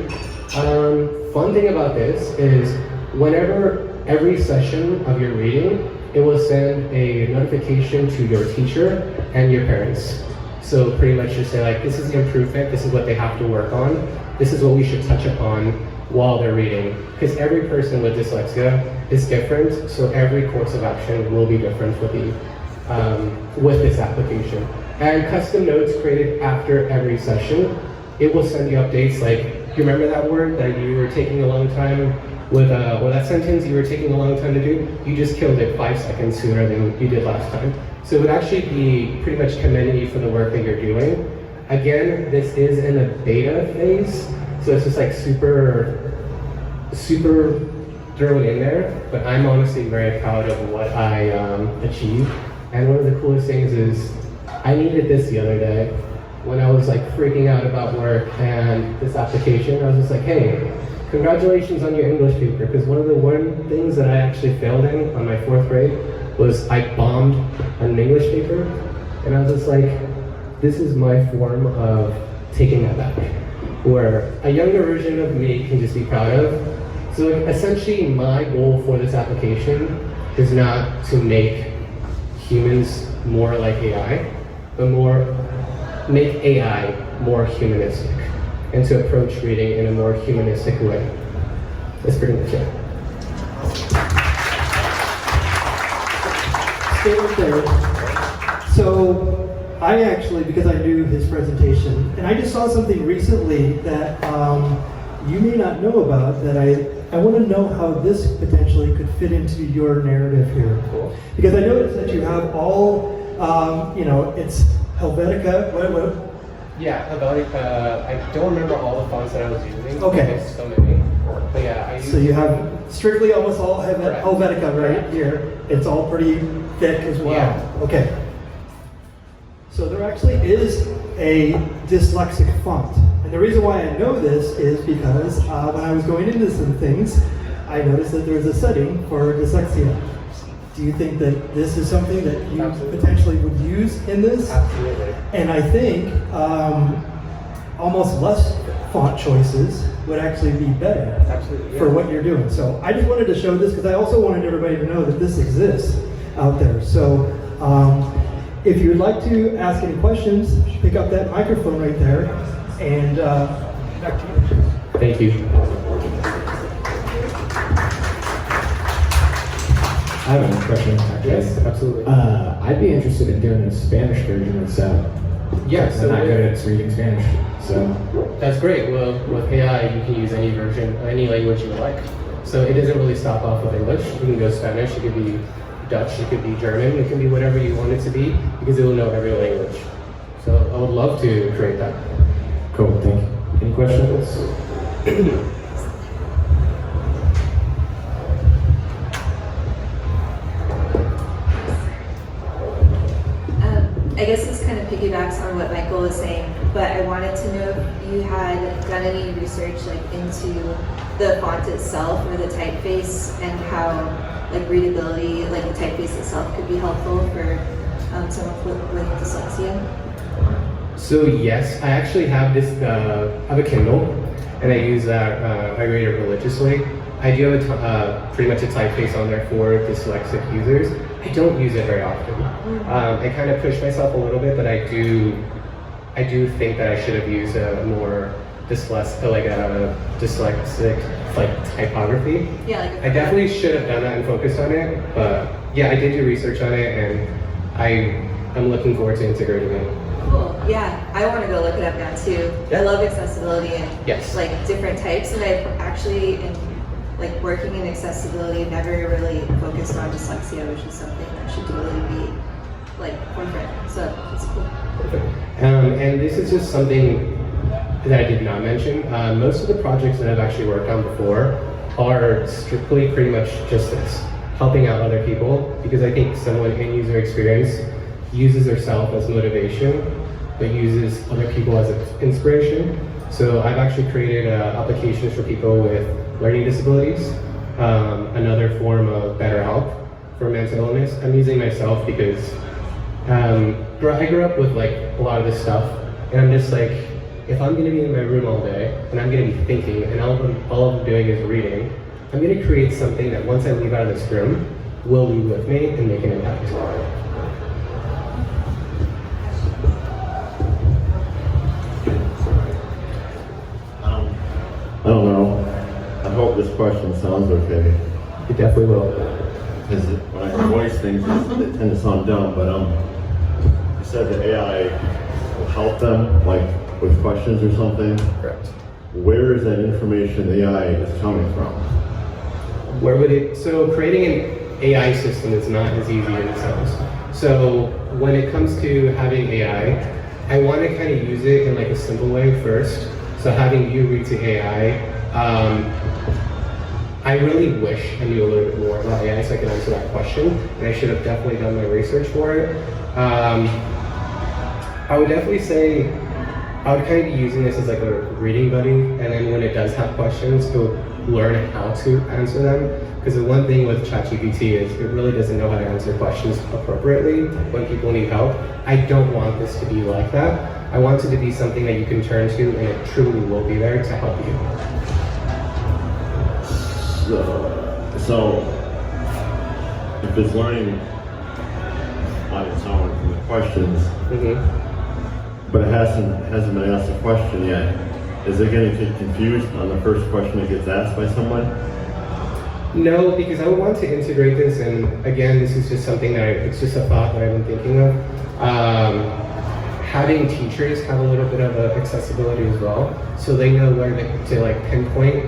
Fun thing about this is whenever every session of your reading, it will send a notification to your teacher and your parents. So pretty much just say like, this is the improvement, this is what they have to work on, this is what we should touch upon while they're reading. Because every person with dyslexia is different, so every course of action will be different with this application. And custom notes created after every session, it will send you updates like, you remember that word that you were taking a long time with, or that sentence you were taking a long time to do? You just killed it 5 seconds sooner than you did last time. So it would actually be pretty much commending you for the work that you're doing. Again, this is in the beta phase, so it's just like super thrown in there, but I'm honestly very proud of what I achieved. And one of the coolest things is, I needed this the other day when I was like freaking out about work and this application. I was just like, hey, congratulations on your English paper, because one of the things that I actually failed in on my 4th grade was I bombed an English paper, and I was just like, this is my form of taking that back, where a younger version of me can just be proud of. So like, essentially my goal for this application is not to make humans more like AI, but make AI more humanistic, and to approach reading in a more humanistic way. That's pretty much it. Stay right there. So I actually, because I knew his presentation, and I just saw something recently that you may not know about, that I want to know how this potentially could fit into your narrative here. Cool. Because I noticed that you have all, it's Helvetica. What? Yeah, Helvetica. I don't remember all the fonts that I was using. Okay. There's so many. But yeah, I used. So you have strictly almost all Correct. Helvetica right Correct. here. It's all pretty thick as well. Yeah. Okay. So there actually is a dyslexic font, And the reason why I know this is because when I was going into some things, I noticed that there's a setting for dyslexia. Do you think that this is something that you potentially would use in this? Absolutely. And I think almost less font choices would actually be better for what you're doing. So I just wanted to show this because I also wanted everybody to know that this exists out there. So if you would like to ask any questions, pick up that microphone right there, and back to you. Thank you. I have a question, actually. Yes, absolutely. I'd be interested in doing a Spanish version of that. Yeah, so I'm not good at reading Spanish, so. that's great. Well, with AI, you can use any version, any language you like. So it doesn't really stop off with English. You can go Spanish, it could be Dutch, it could be German, it can be whatever you want it to be, because it will know every language. So I would love to create that. Cool, thank you. Any questions? I guess this kind of piggybacks on what Michael was saying, but I wanted to know if you had done any research like into the font itself or the typeface and how like readability, like the typeface itself could be helpful for someone with dyslexia. So yes, I actually have this, I have a Kindle, and I use that, I read it religiously. I do have pretty much a typeface on there for dyslexic users. I don't use it very often. I kind of push myself a little bit, but I do think that I should have used a more dyslexic like typography. Yeah, like I definitely should have done that and focused on it, but yeah, I did do research on it, and I'm looking forward to integrating it. Cool. Yeah, I want to go look it up now too. I love accessibility and Yes. like different types, and I've actually like working in accessibility, never really focused on dyslexia, which is something that should totally be like forefront. So it's cool. Perfect. And this is just something that I did not mention. Most of the projects that I've actually worked on before are strictly pretty much just this, helping out other people, because I think someone in user experience uses herself as motivation, but uses other people as inspiration. So I've actually created applications for people with learning disabilities, another form of better help for mental illness. I'm using myself because I grew up with like a lot of this stuff, and I'm just like, if I'm gonna be in my room all day and I'm gonna be thinking and all I'm doing is reading, I'm gonna create something that once I leave out of this room will be with me and make an impact. I don't know. I hope this question sounds okay. It definitely will. Because when I voice things, they tend to sound dumb, but you said that AI will help them, like with questions or something. Correct. Where is that information AI is coming from? Where would it, so creating an AI system is not as easy as it sounds. So when it comes to having AI, I want to kind of use it in like a simple way first. So having you read to AI, I really wish I knew a little bit more about AI so I could answer that question, and I should have definitely done my research for it. I would definitely say I would kind of be using this as like a reading buddy, and then when it does have questions, it will learn how to answer them. Because the one thing with ChatGPT is it really doesn't know how to answer questions appropriately when people need help. I don't want this to be like that. I want it to be something that you can turn to, and it truly will be there to help you. So if it's learning on its own from the questions, but it hasn't been asked a question yet, is it going to get confused on the first question that gets asked by someone? No, because I would want to integrate this, and again, this is just something that it's just a thought that I've been thinking of. Having teachers have a little bit of accessibility as well, so they know where to like pinpoint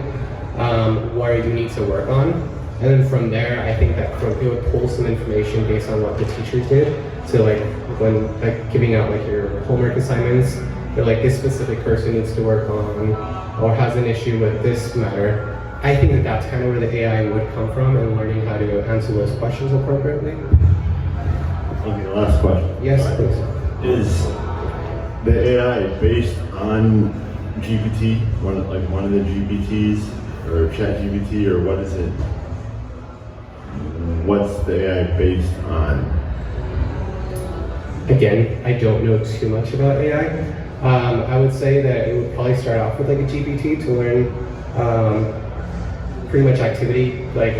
where you need to work on, and then from there, I think that it would pull some information based on what the teachers did. So like when like giving out like your homework assignments, they're like this specific person needs to work on or has an issue with this matter. I think that that's kind of where the AI would come from, and learning how to answer those questions appropriately. Okay, last question. Yes, please. Is the AI based on GPT, one of the GPTs, or Chat GPT, or what is it? What's the AI based on? Again, I don't know too much about AI. I would say that it would probably start off with like a GPT to learn pretty much activity, like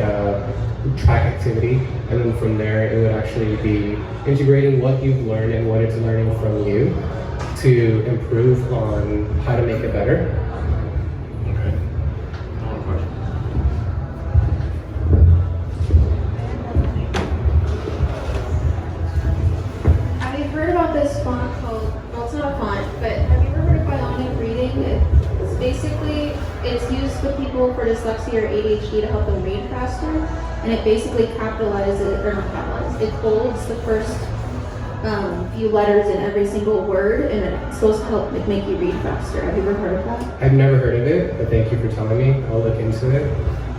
track activity, and then from there it would actually be integrating what you've learned and what it's learning from you to improve on how to make it better. Okay. Have you heard about this font called, well, it's not a font, but have you ever heard of bionic reading? It's basically, it's used with people for dyslexia or ADHD to help them read faster, and it basically capitalizes, or not capitalizes, it bolds the first few letters in every single word, and it's supposed to help make you read faster. Have you ever heard of that? I've never heard of it, but thank you for telling me. I'll look into it,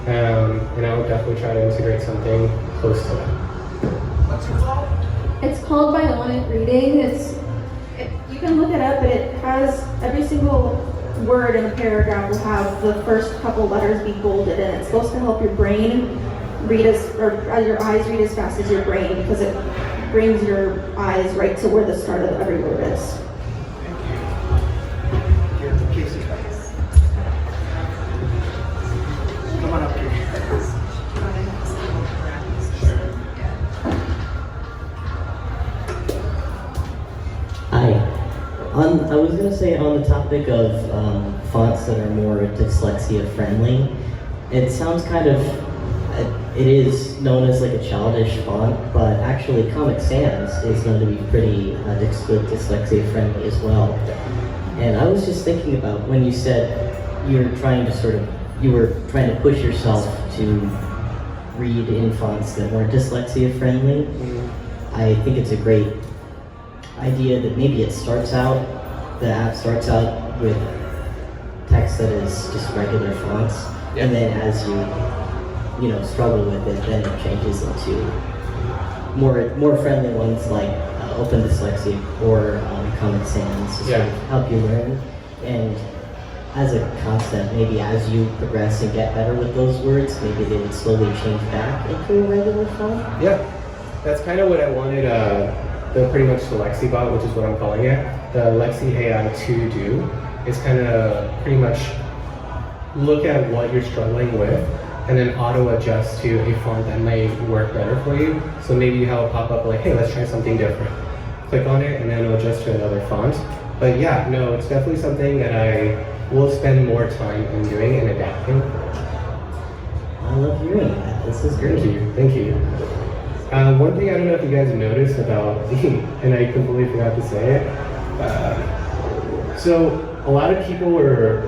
and I will definitely try to integrate something close to that. What's it called? It's called bionic reading. You can look it up, but it has every single word in a paragraph will have the first couple letters be bolded, and it's supposed to help your brain read your eyes read as fast as your brain, because it brings your eyes right to where the start of every word is. Come on up here. Hi. I was going to say, on the topic of fonts that are more dyslexia friendly, it sounds kind of, it is known as like a childish font, but actually Comic Sans is known to be pretty dyslexia friendly as well. And I was just thinking about when you said you were trying to push yourself to read in fonts that weren't dyslexia friendly. I think it's a great idea that maybe the app starts out with text that is just regular fonts, and then as you struggle with it, then it changes into more friendly ones like Open Dyslexia or Comic Sans to sort of help you learn. And as a concept, maybe as you progress and get better with those words, maybe they would slowly change back into a regular font. Yeah, that's kind of what I wanted the pretty much the LexiBot, which is what I'm calling it, the Lexi AI to do, is kind of pretty much look at what you're struggling with and then auto adjust to a font that might work better for you. So maybe you have a pop-up like, hey, let's try something different. Click on it and then it'll adjust to another font. But yeah, no, it's definitely something that I will spend more time in doing and adapting. I love hearing that. This is great. Thank you. One thing I don't know if you guys have noticed about and I completely forgot to say it. So a lot of people were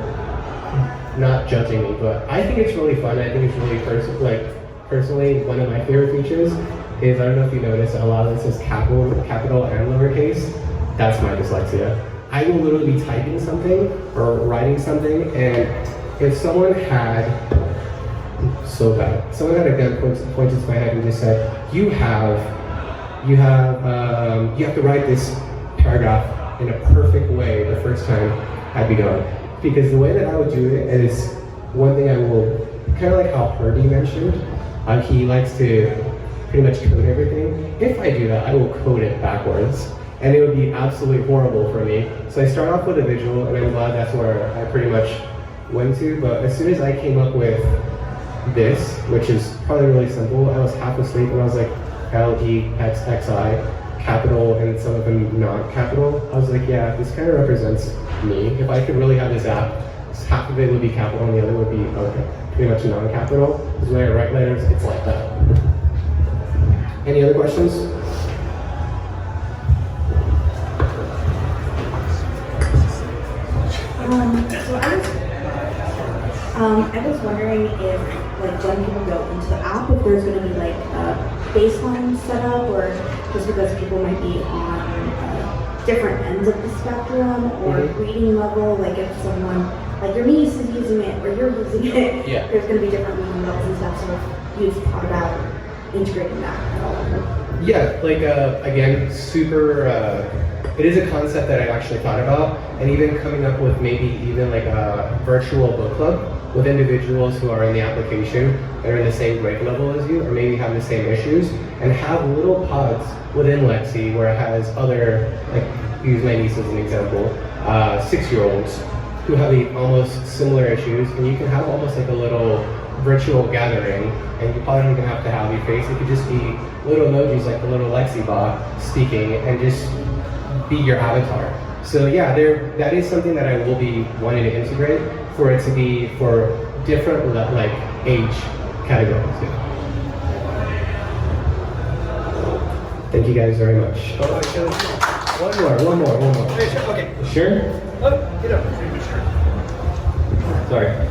not judging me, but I think it's really fun. I think it's really personally one of my favorite features is, I don't know if you noticed, a lot of this is capital and lowercase. That's my dyslexia. I will literally be typing something or writing something, and if someone had a gun pointed to my head and just said, you have to write this paragraph in a perfect way the first time, I'd be gone. Because the way that I would do it is, one thing I will, kind of like how Purdy mentioned, he likes to pretty much code everything. If I do that, I will code it backwards, and it would be absolutely horrible for me. So I start off with a visual, and I'm glad that's where I pretty much went to, but as soon as I came up with this, which is probably really simple, I was half asleep and I was like, LEXXI, capital and some of them non-capital. I was like, yeah, this kind of represents me. If I could really have this app, half of it would be capital and the other would be pretty much non-capital. Because when I write letters, it's like that. Any other questions? I was wondering if, like, when people go into the app, if there's going to be like a baseline setup, or just because people might be on different ends of the spectrum or reading level, like if someone, like your niece is using it or you're using it, there's going to be different reading levels and stuff. So if you've thought about integrating that at all. Yeah, like again, super it is a concept that I've actually thought about, and even coming up with maybe even like a virtual book club with individuals who are in the application that are in the same grade level as you, or maybe have the same issues, and have little pods within Lexi where it has other, like use my niece as an example, 6-year-olds who have almost similar issues, and you can have almost like a little virtual gathering, and you probably don't even have to have your face. It could just be little emojis like the little Lexi bot speaking and just be your avatar. So yeah, that is something that I will be wanting to integrate for it to be for different like age categories. Thank you guys very much. One more. Okay. Sure? Sorry.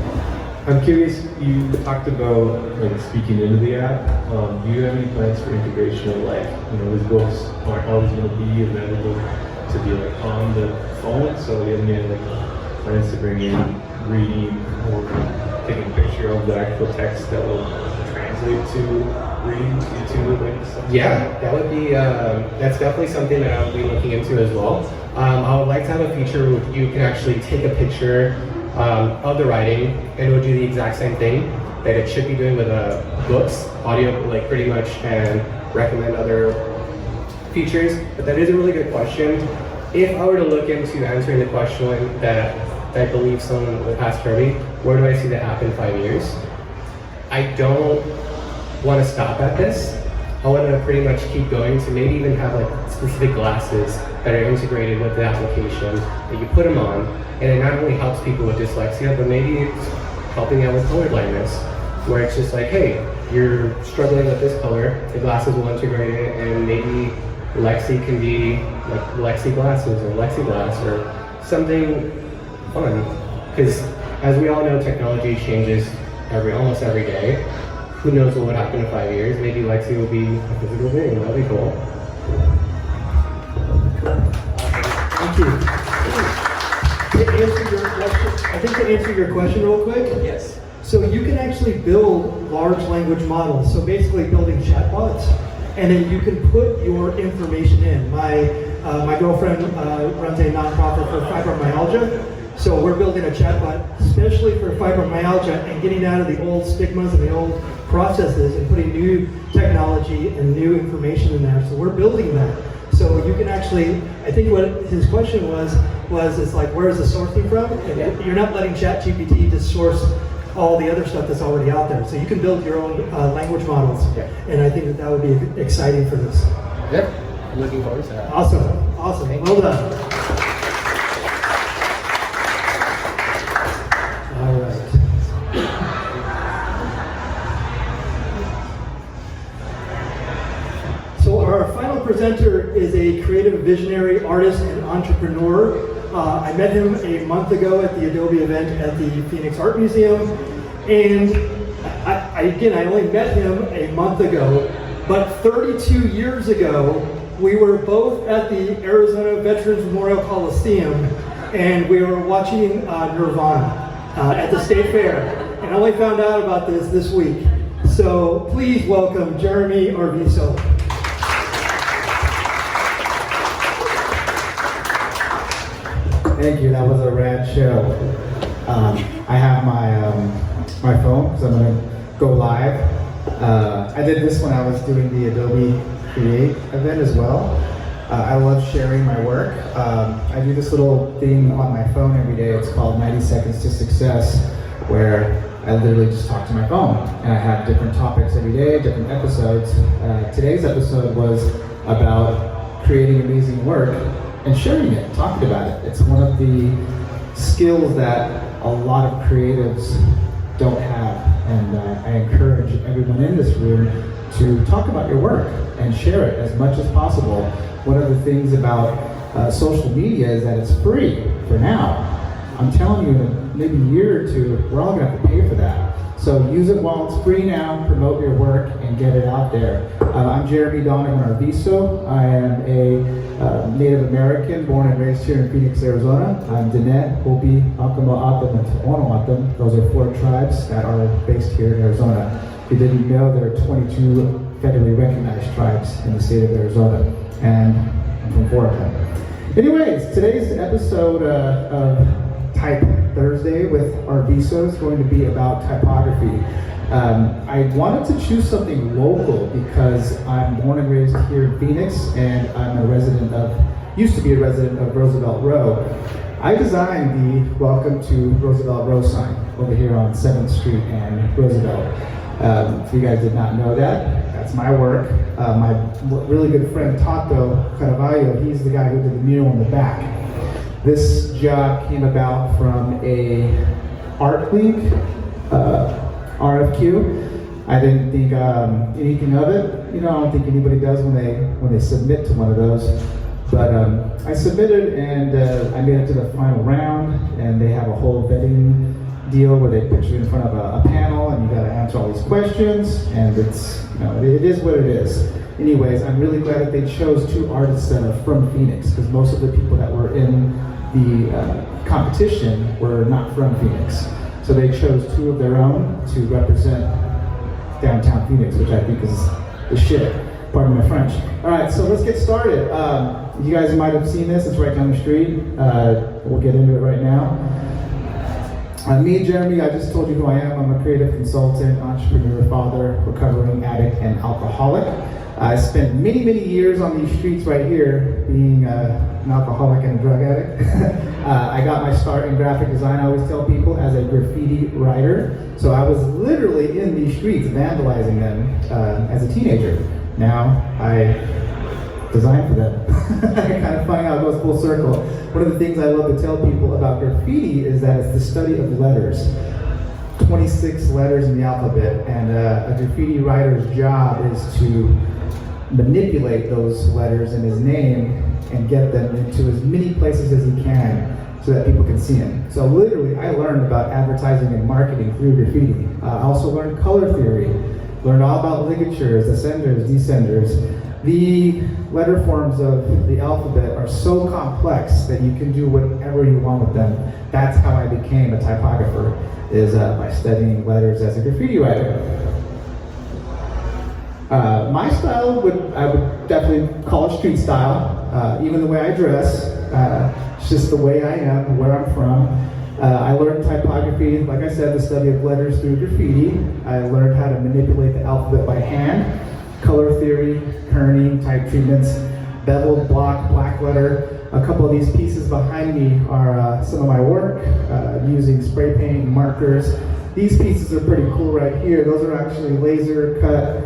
I'm curious, you talked about like speaking into the app. Do you have any plans for integration of like, these books aren't always going to be available to be like on the phone? So do you have any like plans to bring in reading or taking a picture of the actual text that will translate to reading into like stuff? Yeah, that would be, that's definitely something that I would be looking into as well. I would like to have a feature where you can actually take a picture of the writing, and it would do the exact same thing that it should be doing with books, audio, like pretty much, and recommend other features. But that is a really good question. If I were to look into answering the question that I believe someone would ask Kirby, where do I see the app in 5 years? I don't want to stop at this. I want to pretty much keep going to maybe even have like specific glasses that are integrated with the application that you put them on, and it not only helps people with dyslexia, but maybe it's helping out with colorblindness, where it's just like, hey, you're struggling with this color, the glasses will integrate it, and maybe Lexi can be like Lexi glasses or Lexi glass or something fun. Because as we all know, technology changes almost every day. Who knows what would happen in 5 years? Maybe Lexi will be a physical being. That'd be cool. Thank you. To answer your question real quick. Yes. So you can actually build large language models. So basically building chatbots, and then you can put your information in. My girlfriend runs a nonprofit for fibromyalgia. So we're building a chatbot especially for fibromyalgia and getting out of the old stigmas and the old processes and putting new technology and new information in there. So we're building that. So you can actually, I think what his question was it's like, where is the sourcing from? And you're not letting ChatGPT just source all the other stuff that's already out there. So you can build your own language models. And I think that would be exciting for this. Yep, I'm looking forward to that. Awesome. Well done. All right. So our final presenter is a creative visionary, artist, and entrepreneur. I met him a month ago at the Adobe event at the Phoenix Art Museum. And I only met him a month ago, but 32 years ago, we were both at the Arizona Veterans Memorial Coliseum, and we were watching Nirvana at the State Fair. And I only found out about this week. So please welcome Jeremy Arvizo. Thank you. That was a rad show. I have my phone, so I'm gonna go live. I did this when I was doing the Adobe Create event as well. I love sharing my work. I do this little thing on my phone every day. It's called 90 Seconds to Success, where I literally just talk to my phone, and I have different topics every day, different episodes. Today's episode was about creating amazing work and sharing it, talking about it. It's one of the skills that a lot of creatives don't have, and I encourage everyone in this room to talk about your work and share it as much as possible. One of the things about social media is that it's free for now. I'm telling you, in maybe a year or two, we're all gonna have to pay for that. So use it while it's free now, promote your work, and get it out there. I'm Jeremy Donovan Arvizo. I am a Native American, born and raised here in Phoenix, Arizona. I'm Diné, Hopi, Akama, Atam, and To'ono Atam. Those are 4 tribes that are based here in Arizona. If you didn't know, there are 22 federally recognized tribes in the state of Arizona, and I'm from 4 of them. Anyways, today's episode of Type Thursday with Arviso is going to be about typography. I wanted to choose something local because I'm born and raised here in Phoenix, and I'm used to be a resident of Roosevelt Row. I designed the Welcome to Roosevelt Row sign over here on 7th Street and Roosevelt. If you guys did not know that, that's my work. My really good friend Tato Caravaggio, he's the guy who did the mural in the back. This job came about from a ArtLink RFQ. I didn't think anything of it. I don't think anybody does when they submit to one of those. But I submitted, and I made it to the final round, and they have a whole vetting deal where they put you in front of a panel, and you got to answer all these questions, and it's, it is what it is. Anyways, I'm really glad that they chose 2 artists that are from Phoenix, because most of the people that were in the competition were not from Phoenix. So they chose 2 of their own to represent downtown Phoenix, which I think is the shit. Pardon my French. All right, so let's get started. You guys might have seen this. It's right down the street. We'll get into it right now. Me and Jeremy, I just told you who I am. I'm a creative consultant, entrepreneur, father, recovering addict, and alcoholic. I spent many, many years on these streets right here being an alcoholic and a drug addict. I got my start in graphic design, I always tell people, as a graffiti writer. So I was literally in these streets vandalizing them as a teenager. Now I design for them. Kind of funny how it goes full circle. One of the things I love to tell people about graffiti is that it's the study of letters. 26 letters in the alphabet, and a graffiti writer's job is to manipulate those letters in his name and get them into as many places as he can so that people can see him. So literally, I learned about advertising and marketing through graffiti. I also learned color theory, learned all about ligatures, ascenders, descenders. The letter forms of the alphabet are so complex that you can do whatever you want with them. That's how I became a typographer, is by studying letters as a graffiti writer. My style I would definitely call it street style. Even the way I dress, it's just the way I am, where I'm from. I learned typography, like I said, the study of letters through graffiti. I learned how to manipulate the alphabet by hand. Color theory, kerning, type treatments, beveled block, black letter. A couple of these pieces behind me are some of my work using spray paint and markers. These pieces are pretty cool right here. Those are actually laser cut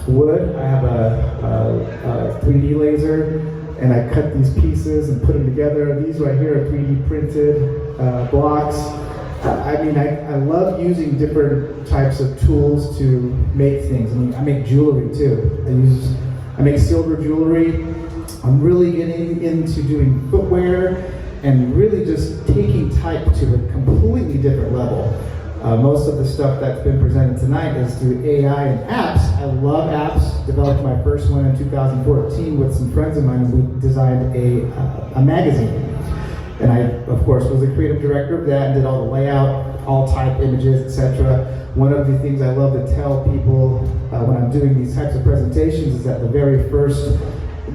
wood. I have a 3D laser, and I cut these pieces and put them together. These right here are 3D printed blocks. I love using different types of tools to make things. I make jewelry too. I make silver jewelry. I'm really getting into doing footwear and really just taking type to a completely different level. Most of the stuff that's been presented tonight is through AI and apps. I love apps. Developed my first one in 2014 with some friends of mine, and we designed a magazine. And I, of course, was the creative director of that and did all the layout, all type images, etc. One of the things I love to tell people when I'm doing these types of presentations is that the very first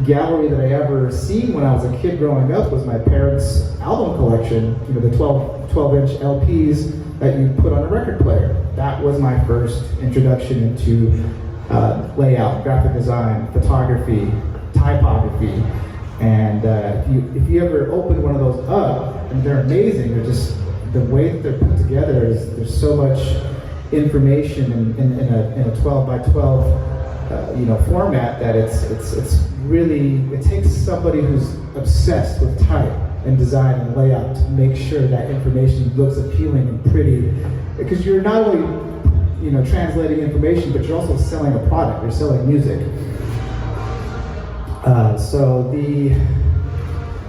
gallery that I ever seen when I was a kid growing up was my parents' album collection, the 12-inch LPs that you put on a record player. That was my first introduction into layout, graphic design, photography, typography. And if you ever open one of those up, and they're amazing, they're just, the way that they're put together is, there's so much information in a 12 by 12 format that it's really, it takes somebody who's obsessed with type and design and layout to make sure that information looks appealing and pretty, because you're not only translating information, but you're also selling a product. You're selling music. So the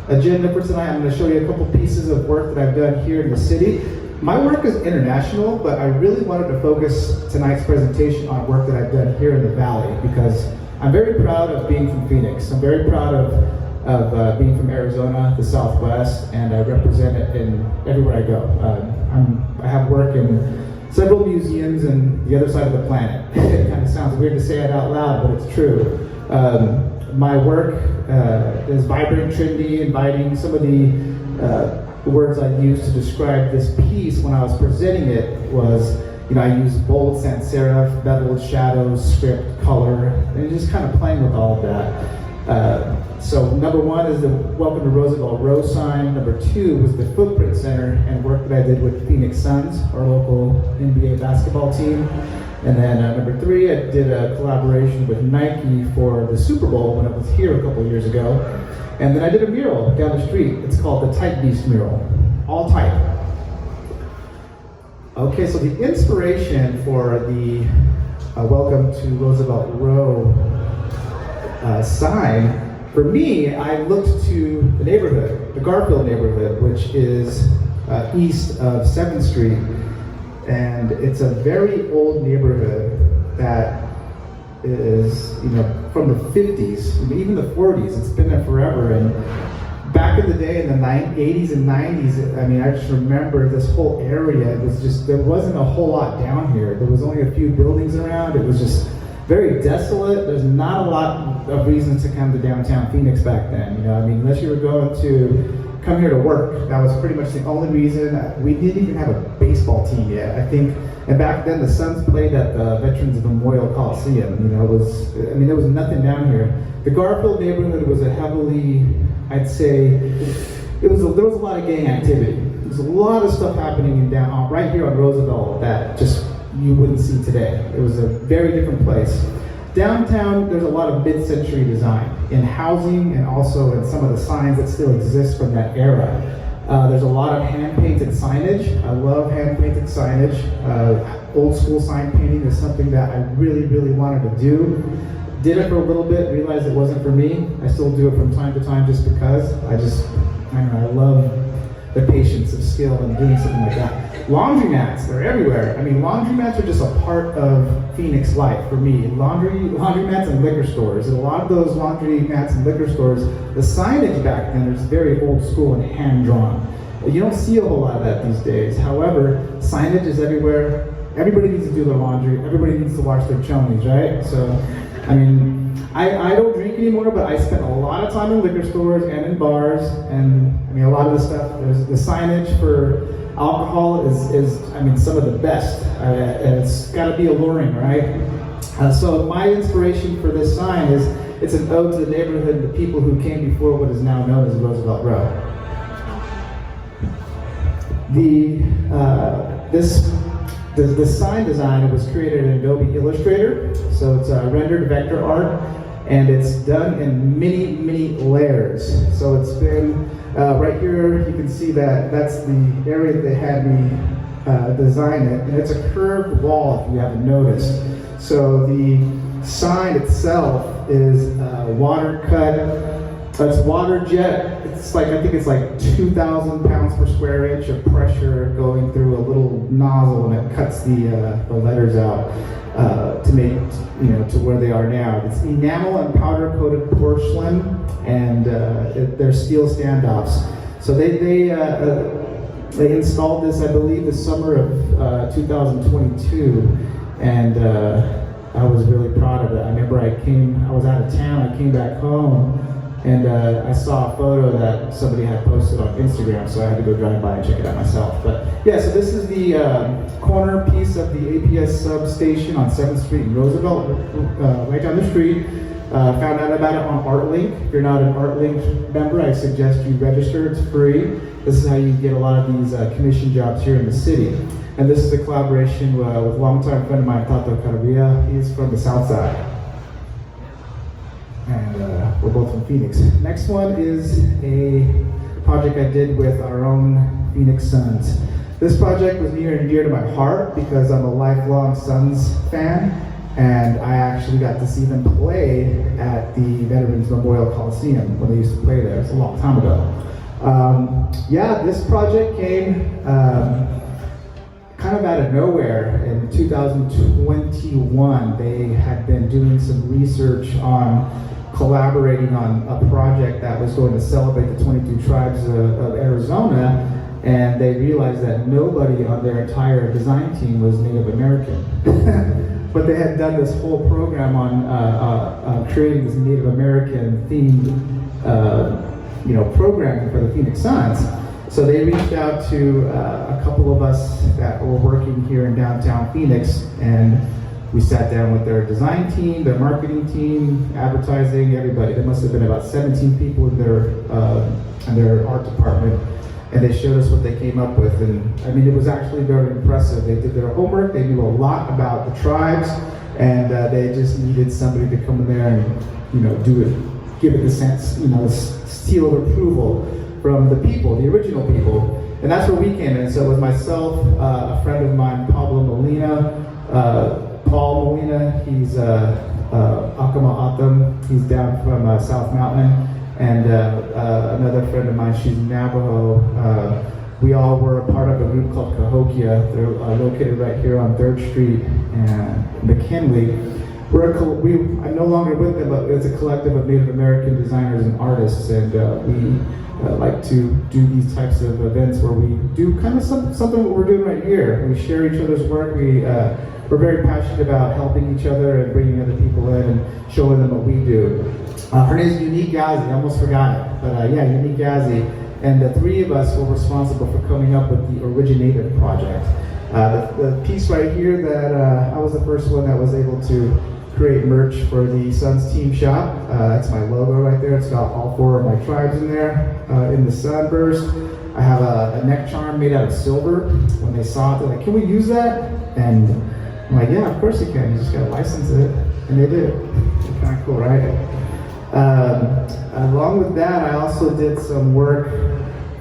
agenda for tonight, I'm going to show you a couple pieces of work that I've done here in the city. My work is international, but I really wanted to focus tonight's presentation on work that I've done here in the Valley, because I'm very proud of being from Phoenix. I'm very proud of being from Arizona, the Southwest, and I represent it in everywhere I go. I have work in several museums in the other side of the planet. It kind of sounds weird to say it out loud, but it's true. my work is vibrant, trendy, inviting. Some of the words I used to describe this piece when I was presenting it was, I used bold sans serif, beveled shadows, script, color, and just kind of playing with all of that. So number one is the Welcome to Roosevelt Row sign. Number two was the Footprint Center and work that I did with Phoenix Suns, our local NBA basketball team. And then number three, I did a collaboration with Nike for the Super Bowl when I was here a couple of years ago. And then I did a mural down the street. It's called the Type Beast mural, all type. Okay, so the inspiration for the Welcome to Roosevelt Row sign, for me, I looked to the neighborhood, the Garfield neighborhood, which is east of 7th Street. And it's a very old neighborhood that is, from the 50s, even the 40s. It's been there forever. And back in the day, in the 80s and 90s, I just remember this whole area. It was just, there wasn't a whole lot down here. There was only a few buildings around. It was just very desolate. There's not a lot of reasons to come to downtown Phoenix back then. Unless you were going to come here to work, that was pretty much the only reason. We didn't even have a baseball team yet, I think. And back then, the Suns played at the Veterans Memorial Coliseum. There was nothing down here. The Garfield neighborhood was a heavily, I'd say, there was a lot of gang activity. There's a lot of stuff happening right here on Roosevelt that just you wouldn't see today. It was a very different place. Downtown, there's a lot of mid-century design in housing and also in some of the signs that still exist from that era. There's a lot of hand-painted signage. I love hand-painted signage. Old school sign painting is something that I really, really wanted to do. Did it for a little bit, realized it wasn't for me. I still do it from time to time just because. I love the patience of skill and doing something like that. Laundromats, they're everywhere. Laundromats are just a part of Phoenix life for me. Laundromats and liquor stores. And a lot of those laundromats and liquor stores, the signage back then is very old school and hand-drawn. You don't see a whole lot of that these days. However, signage is everywhere. Everybody needs to do their laundry. Everybody needs to wash their chonies, right? So, I don't drink anymore, but I spent a lot of time in liquor stores and in bars, and a lot of the stuff, the signage for alcohol is some of the best, and it's got to be alluring, right? So my inspiration for this sign is, it's an ode to the neighborhood and the people who came before what is now known as Roosevelt Row. The sign design was created in Adobe Illustrator, so it's rendered vector art, and it's done in many, many layers. So it's been, right here, you can see that's the area they had me design it, and it's a curved wall, if you haven't noticed. So the sign itself is water cut. It's water jet. I think it's like 2,000 pounds per square inch of pressure going through a little nozzle, and it cuts the letters out to make, to where they are now. It's enamel and powder coated porcelain, and they're steel standoffs. So they installed this, I believe, the summer of 2022, and I was really proud of it. I remember I was out of town, I came back home, and I saw a photo that somebody had posted on Instagram, so I had to go drive by and check it out myself. But yeah, so this is the corner piece of the APS substation on 7th Street in Roosevelt, right down the street. Found out about it on ArtLink. If you're not an ArtLink member, I suggest you register. It's free. This is how you get a lot of these commission jobs here in the city. And this is a collaboration with a longtime friend of mine, Tato Caravilla. He's from the South Side. And we're both from Phoenix. Next one is a project I did with our own Phoenix Suns. This project was near and dear to my heart because I'm a lifelong Suns fan, and I actually got to see them play at the Veterans Memorial Coliseum when they used to play there. It's a long time ago. This project came kind of out of nowhere. In 2021, they had been doing some research on collaborating on a project that was going to celebrate the 22 tribes of Arizona, and they realized that nobody on their entire design team was Native American. but they had done this whole program on creating this Native American themed, programming for the Phoenix Suns. So they reached out to a couple of us that were working here in downtown Phoenix, and we sat down with their design team, their marketing team, advertising, everybody. There must have been about 17 people in their art department, and they showed us what they came up with. And I mean, it was actually very impressive. They did their homework. They knew a lot about the tribes, and they just needed somebody to come in there and do it, give it the sense, seal of approval from the people, the original people. And that's where we came in. So it was myself, a friend of mine, Pablo Molina, Paul Molina, he's Akama Atam, he's down from South Mountain, and another friend of mine, she's Navajo. We all were a part of a group called Cahokia. They're located right here on 3rd Street and McKinley. I'm no longer with them, but it's a collective of Native American designers and artists, and we like to do these types of events where we do kind of something what we're doing right here. We share each other's work. We're very passionate about helping each other and bringing other people in and showing them what we do. Her name is Unique Ghazi. I almost forgot it, but Unique Ghazi. And the three of us were responsible for coming up with the Originative project. The piece right here that I was the first one that was able to create merch for the Suns team shop. That's my logo right there. It's got all 4 of my tribes in there in the sunburst. I have a neck charm made out of silver. When they saw it, they're like, "Can we use that?" And I'm like, "Yeah, of course you can. You just gotta license it." And they did. It's kind of cool, right? Along with that, I also did some work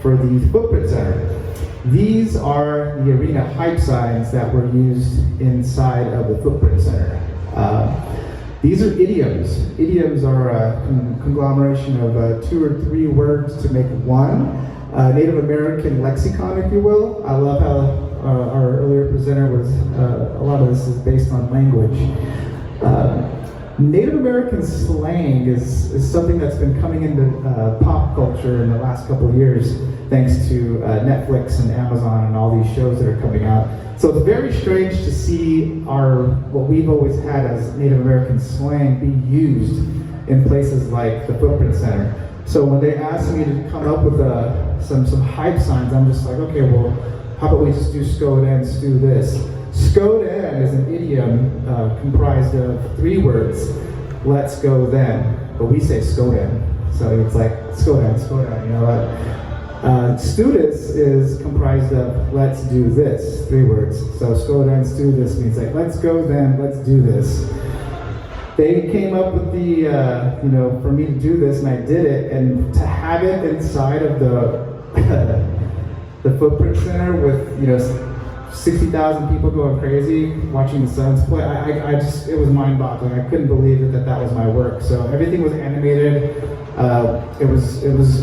for the Footprint Center. These are the arena hype signs that were used inside of the Footprint Center. These are idioms. Idioms are a conglomeration of 2 or 3 words to make one. Native American lexicon, if you will. I love how our earlier presenter was, a lot of this is based on language. Native American slang is something that's been coming into pop culture in the last couple of years, thanks to Netflix and Amazon and all these shows that are coming out. So it's very strange to see what we've always had as Native American slang be used in places like the Footprint Center. So when they asked me to come up with some hype signs, I'm just like, okay, well, how about we just do Scoden, do this. Scoden is an idiom comprised of 3 words. Let's go then, but we say Scoden. So it's like Scoden, students is comprised of let's do this, 3 words. So Scoden, do this means like let's go then, let's do this. They came up with the, for me to do this, and I did it, and to have it inside of the Footprint Center with, 60,000 people going crazy watching the Suns play, it was mind-boggling. I couldn't believe that was my work. So everything was animated. It was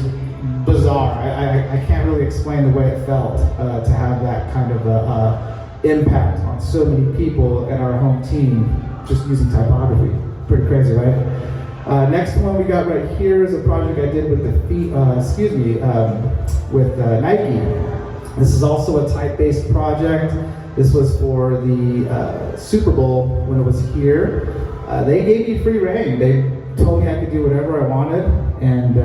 bizarre. I can't really explain the way it felt to have that kind of impact on so many people and our home team just using typography. Pretty crazy, right? Next one we got right here is a project I did with with Nike. This is also a type-based project. This was for the Super Bowl when it was here. They gave me free reign. They told me I could do whatever I wanted, and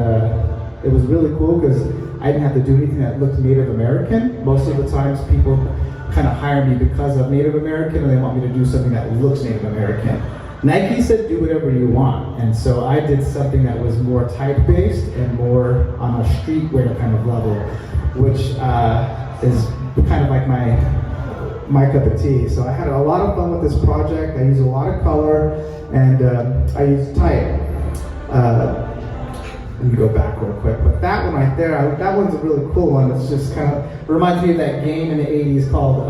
it was really cool because I didn't have to do anything that looked Native American. Most of the times people kind of hire me because of Native American, and they want me to do something that looks Native American. Nike said do whatever you want, and so I did something that was more type-based and more on a streetwear kind of level, which is kind of like my cup of tea. So I had a lot of fun with this project. I used a lot of color, and I used type. Let me go back real quick. But that one right there, that one's a really cool one. It's just kind of reminds me of that game in the 80s called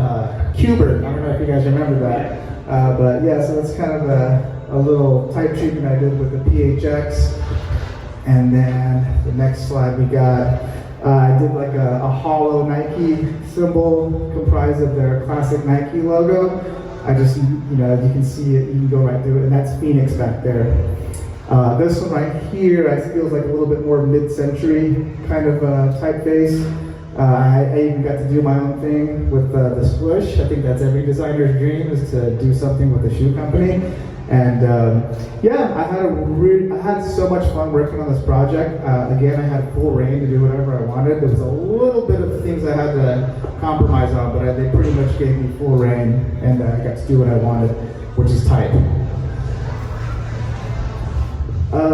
Cubert. I don't know if you guys remember that. But yeah, so it's kind of a little type treatment I did with the PHX. And then the next slide we got, I did like a hollow Nike symbol comprised of their classic Nike logo. I just, you can see it, you can go right through it, and that's Phoenix back there. This one right here, I feels like a little bit more mid-century kind of typeface. I even got to do my own thing with the swoosh. I think that's every designer's dream, is to do something with a shoe company. And yeah, I had so much fun working on this project. Again, I had full reign to do whatever I wanted. There was a little bit of things I had to compromise on, but they pretty much gave me full reign, and I got to do what I wanted, which is type.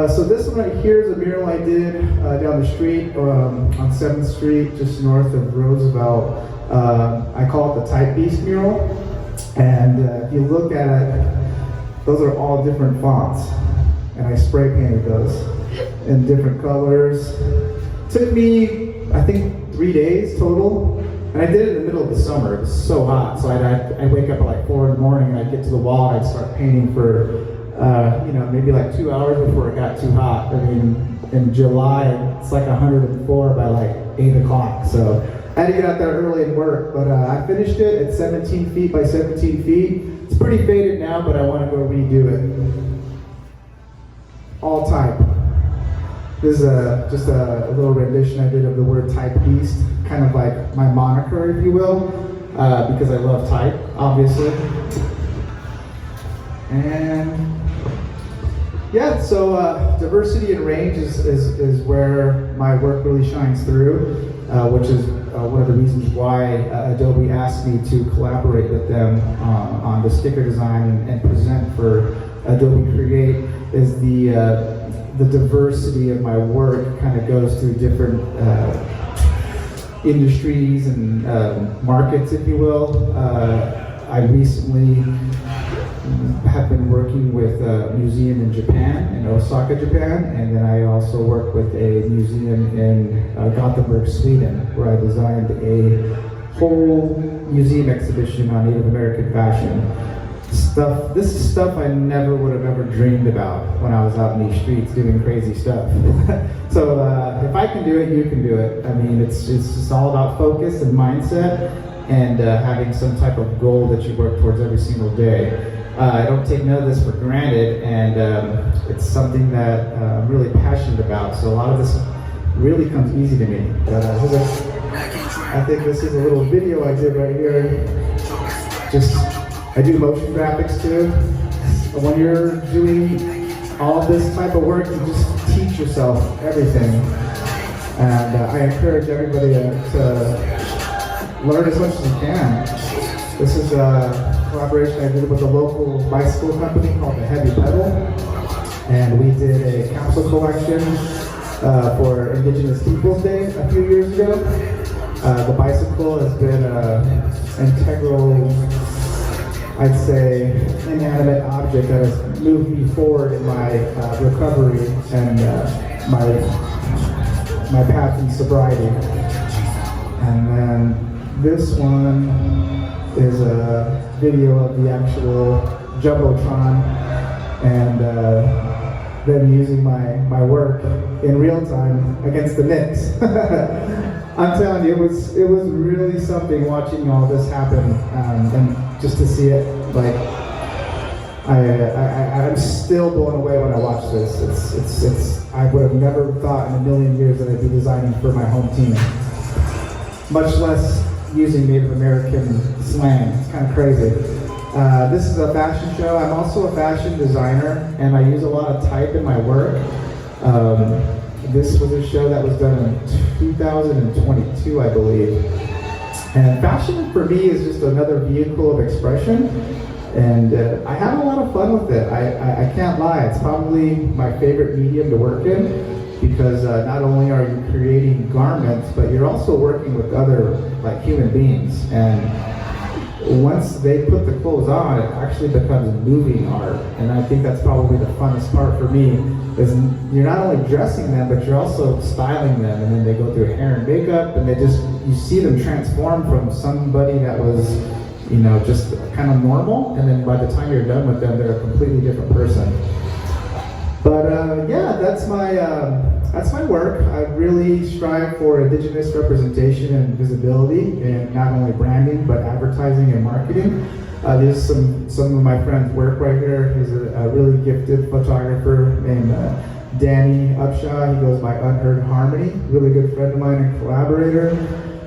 So this one right here is a mural I did down the street on 7th Street, just north of Roosevelt. I call it the Type Beast mural. And if you look at it, those are all different fonts. And I spray painted those in different colors. Took me, I think, 3 days total. And I did it in the middle of the summer. It was so hot. So I'd wake up at like 4 in the morning, and I'd get to the wall, and I'd start painting for maybe like 2 hours before it got too hot. I mean, in July, it's like 104 by like 8 o'clock. So I had to get out there early and work, but I finished it at 17 feet by 17 feet. It's pretty faded now, but I want to go redo it. All type. This is just a little rendition I did of the word type beast, kind of like my moniker, if you will, because I love type, obviously. And yeah, so diversity and range is where my work really shines through, which is one of the reasons why Adobe asked me to collaborate with them on the sticker design and present for Adobe Create. Is the diversity of my work kind of goes through different industries and markets, if you will. I recently have been working with a museum in Japan, in Osaka, Japan, and then I also work with a museum in Gothenburg, Sweden, where I designed a whole museum exhibition on Native American fashion. This is stuff I never would have ever dreamed about when I was out in these streets doing crazy stuff. So if I can do it, you can do it. I mean, it's just all about focus and mindset, and having some type of goal that you work towards every single day. I don't take none of this for granted, and it's something that I'm really passionate about. So a lot of this really comes easy to me. I think this is a little video I did right here. I do motion graphics too. When you're doing all this type of work, you just teach yourself everything. And I encourage everybody to learn as much as you can. This is a collaboration I did with a local bicycle company called the Heavy Pedal. And we did a capsule collection for Indigenous Peoples Day a few years ago. The bicycle has been an integral, I'd say, inanimate object that has moved me forward in my recovery and my path in sobriety. And then this one is a video of the actual Jumbotron, and them using my work in real time against the Knicks. I'm telling you, it was really something watching all this happen, and just to see it, like, I'm still blown away when I watch this. I would have never thought in a million years that I'd be designing for my home team, much less using Native American slang. It's kind of crazy. This is a fashion show. I'm also a fashion designer, and I use a lot of type in my work. This was a show that was done in 2022, I believe. And fashion for me is just another vehicle of expression, and I have a lot of fun with it. I can't lie, it's probably my favorite medium to work in, because not only are you creating garments, but you're also working with other human beings. And once they put the clothes on, it actually becomes moving art. And I think that's probably the funnest part for me, is you're not only dressing them, but you're also styling them. And then they go through hair and makeup, and you see them transform from somebody that was, just kind of normal, and then by the time you're done with them, they're a completely different person. But yeah, that's my work. I really strive for Indigenous representation and visibility, and not only branding, but advertising and marketing. There's some of my friends' work right here. He's a really gifted photographer named Danny Upshaw. He goes by Unheard Harmony. Really good friend of mine and collaborator.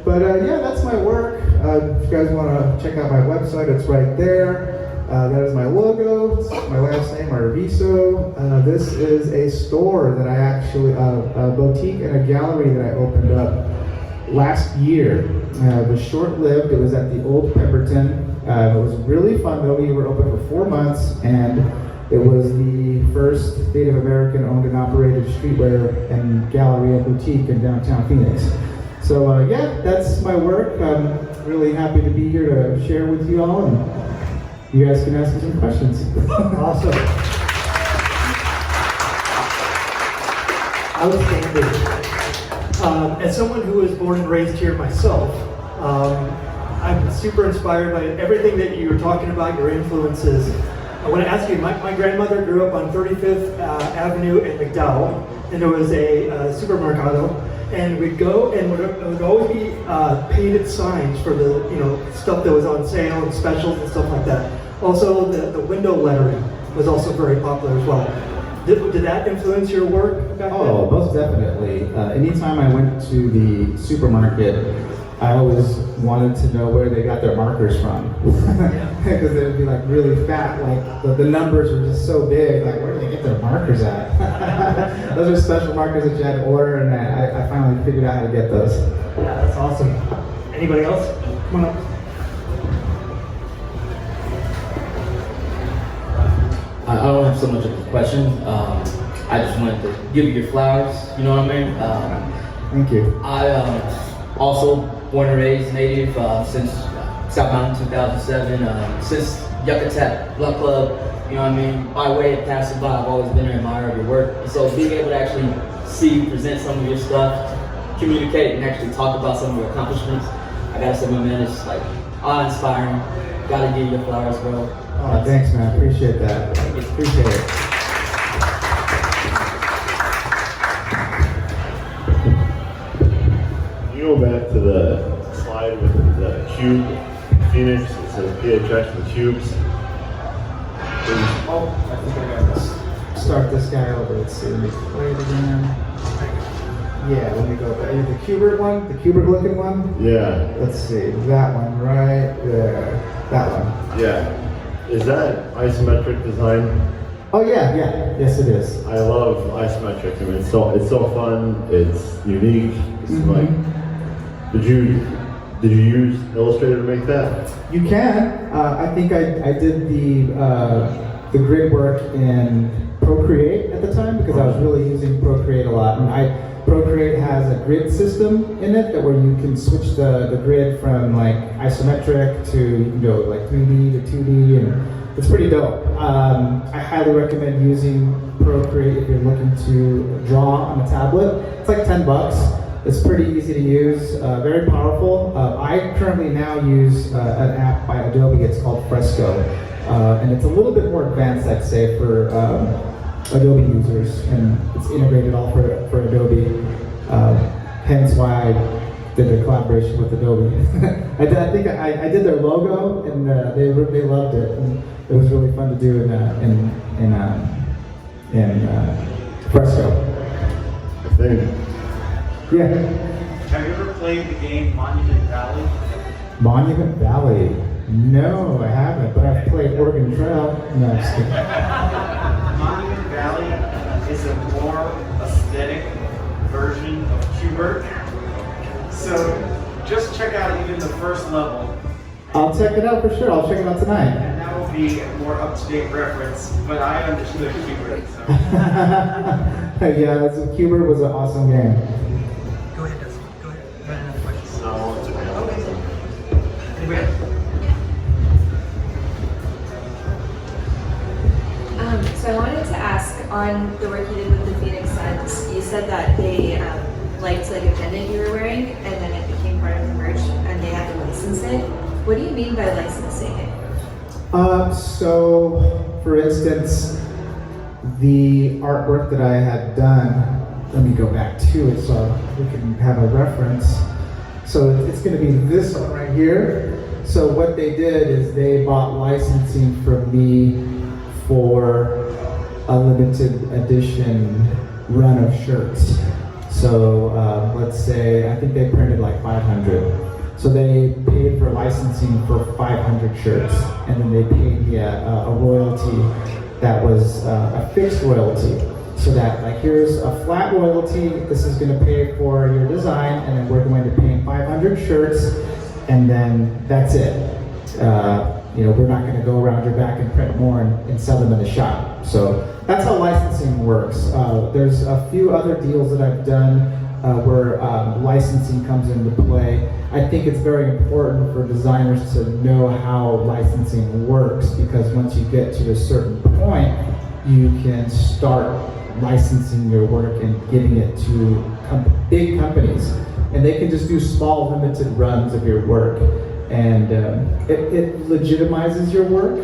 But yeah, that's my work. If you guys want to check out my website, it's right there. That is my logo. It's my last name, Arviso. This is a store that I actually, a boutique and a gallery that I opened up last year. It was short-lived. It was at the Old Pemberton. It was really fun though. We were open for 4 months, and it was the first Native American-owned and operated streetwear and gallery and boutique in downtown Phoenix. So yeah, that's my work. I'm really happy to be here to share with you all, and you guys can ask me some questions. Awesome. Outstanding. As someone who was born and raised here myself, I'm super inspired by everything that you were talking about, your influences. I want to ask you, my grandmother grew up on 35th Avenue in McDowell, and there was a supermercado, and we'd go and it would always be painted signs for the stuff that was on sale and specials and stuff like that. Also, the window lettering was also very popular as well. Did that influence your work back then? Oh, most definitely. Anytime I went to the supermarket, I always wanted to know where they got their markers from. Because they would be like really fat, like the numbers were just so big, like where do they get their markers at? Those are special markers that you had to order, and I finally figured out how to get those. Yeah, that's awesome. Anybody else? Come on up. I don't have so much of a question. I just wanted to give you your flowers, you know what I mean? Thank you. I also born and raised Native since Southbound 2007, since Yucatan Blood Club, you know what I mean? By way of passing by, I've always been an admirer of your work. And so being able to actually see you present some of your stuff, communicate and actually talk about some of your accomplishments, I gotta say, my man, it's like awe-inspiring. Gotta give you your flowers, bro. Oh, thanks, man. Appreciate that. Appreciate it. You go back to the slide with the cube, Phoenix. It says pay attention to cubes. Oh, I think I gotta start this guy over. Let's see. Let me play it again. Yeah, let me go back. The Kubert one, the Kubert looking one. Yeah. Let's see. That one right there. That one. Yeah. Is that isometric design? Oh yeah, yeah. Yes, it is. I love isometric. I mean, it's so fun. It's unique. It's like, did you use Illustrator to make that? You can. I think I did the grid work in Procreate at the time because I was really using Procreate a lot, and Procreate has a grid system in it where you can switch the grid from like isometric to like 3D to 2D, and it's pretty dope. I highly recommend using Procreate if you're looking to draw on a tablet. It's like $10. It's pretty easy to use, very powerful. I currently now use an app by Adobe. It's called Fresco, and it's a little bit more advanced, I'd say, for Adobe users, and it's integrated all for Adobe. Hence why I did the collaboration with Adobe. I think I did their logo, and they loved it, and it was really fun to do in Fresco. Yeah. Have you ever played the game Monument Valley? Monument Valley? No, I haven't, but I've played Oregon Trail. No, I'm just kidding. Monument Valley is a more aesthetic version of Kubert. So just check out even the first level. I'll check it out for sure. I'll check it out tonight. And that will be a more up-to-date reference, but I understood Kubert. So. Yeah, Kubert was an awesome game. Go ahead, Dustin. Go ahead. I got another question. No, it's okay. Anybody else? So I wanted to ask, on the work you did with the Phoenix Suns, you said that they liked like a pendant you were wearing, and then it became part of the merch, and they had to license it. What do you mean by licensing it? So, for instance, the artwork that I had done, let me go back to it so we can have a reference. So it's going to be this one right here. So what they did is they bought licensing from me for a limited edition run of shirts. So let's say, I think they printed like 500. So they paid for licensing for 500 shirts, and then they paid me a royalty that was a fixed royalty. So that, like, here's a flat royalty, this is going to pay for your design, and then we're going to pay 500 shirts, and then that's it. We're not going to go around your back and print more and sell them in the shop. So that's how licensing works. There's a few other deals that I've done where licensing comes into play. I think it's very important for designers to know how licensing works, because once you get to a certain point, you can start licensing your work and giving it to big companies. And they can just do small, limited runs of your work. And it legitimizes your work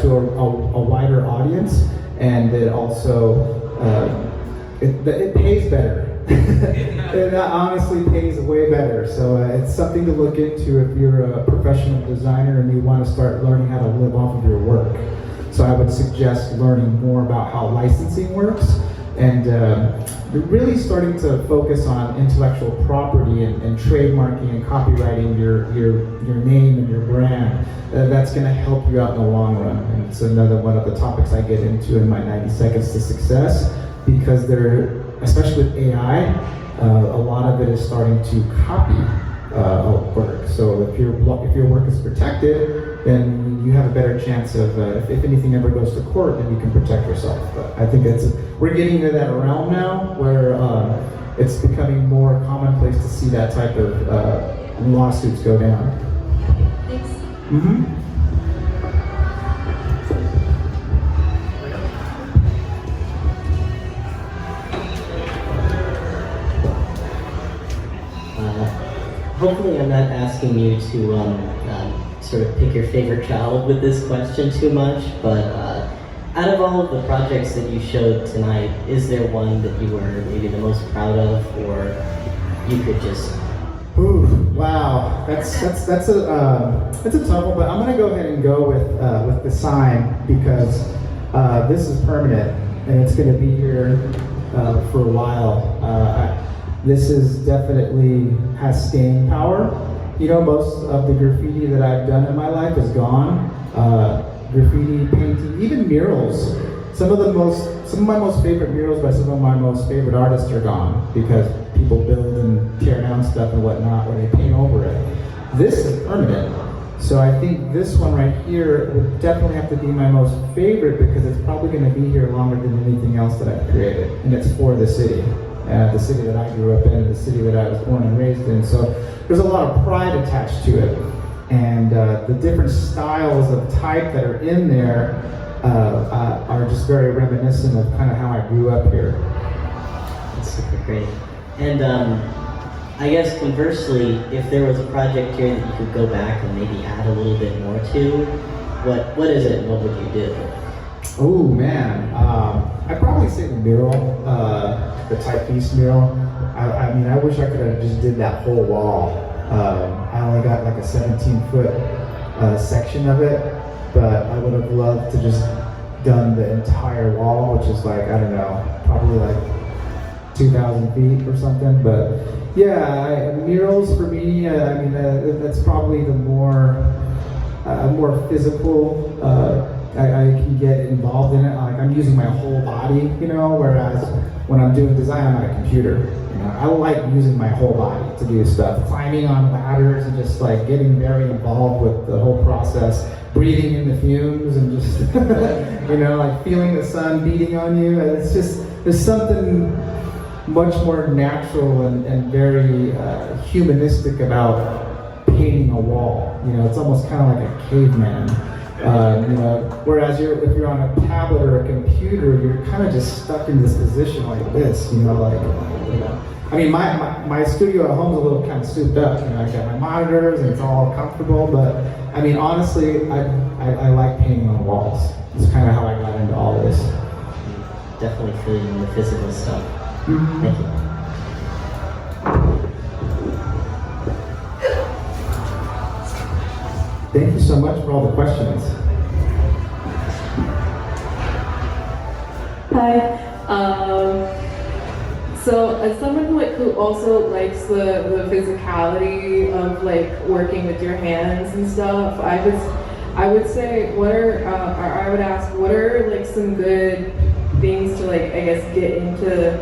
to a wider audience, and it also it pays better. It honestly pays way better. So it's something to look into if you're a professional designer and you want to start learning how to live off of your work. So I would suggest learning more about how licensing works, and really starting to focus on intellectual property and trademarking and copyrighting your name and your brand. That's going to help you out in the long run. And it's another one of the topics I get into in my 90 Seconds to Success, because they're, especially with AI, a lot of it is starting to copy work. So if your work is protected, then you have a better chance of, if anything ever goes to court, then you can protect yourself. But I think we're getting into that realm now where it's becoming more commonplace to see that type of lawsuits go down. Thanks. Mm-hmm. Hopefully I'm not asking you to sort of pick your favorite child with this question too much, but out of all of the projects that you showed tonight, is there one that you were maybe the most proud of, or you could just... Ooh, wow, that's a tough one, but I'm gonna go ahead and go with the sign, because this is permanent and it's gonna be here for a while. This is definitely has staying power. You know, most of the graffiti that I've done in my life is gone. Graffiti, painting, even murals. Some of my most favorite murals by some of my most favorite artists are gone, because people build and tear down stuff and whatnot when they paint over it. This is permanent. So I think this one right here would definitely have to be my most favorite, because it's probably going to be here longer than anything else that I've created. And it's for the city that I grew up in, the city that I was born and raised in. So there's a lot of pride attached to it. And the different styles of type that are in there are just very reminiscent of kind of how I grew up here. That's super great. And I guess conversely, if there was a project here that you could go back and maybe add a little bit more to, what is it and what would you do? Oh man, I'd probably say the mural, the typepiece mural. I mean, I wish I could have just did that whole wall. I only got like a 17-foot section of it, but I would have loved to just done the entire wall, which is like, I don't know, probably like 2,000 feet or something. But yeah, murals for me, I mean, that's probably the more physical. I can get involved in it. Like, I'm using my whole body, you know, whereas when I'm doing design, I'm on a computer. You know, I like using my whole body to do stuff, climbing on ladders and just like getting very involved with the whole process, breathing in the fumes and just, you know, like feeling the sun beating on you. It's just, there's something much more natural and very humanistic about painting a wall. You know, it's almost kind of like a caveman. You know, whereas if you're on a tablet or a computer, you're kind of just stuck in this position like this, you know, like, you know. I mean, my studio at home is a little kind of souped up, you know, I got my monitors and it's all comfortable, but I mean, honestly, I like painting on walls. It's kind of how I got into all this. Definitely feeling the physical stuff. Mm-hmm. Thank you. Thank you so much for all the questions. Hi. So as someone who also likes the physicality of like working with your hands and stuff, I would say I would ask what are like some good things to like get into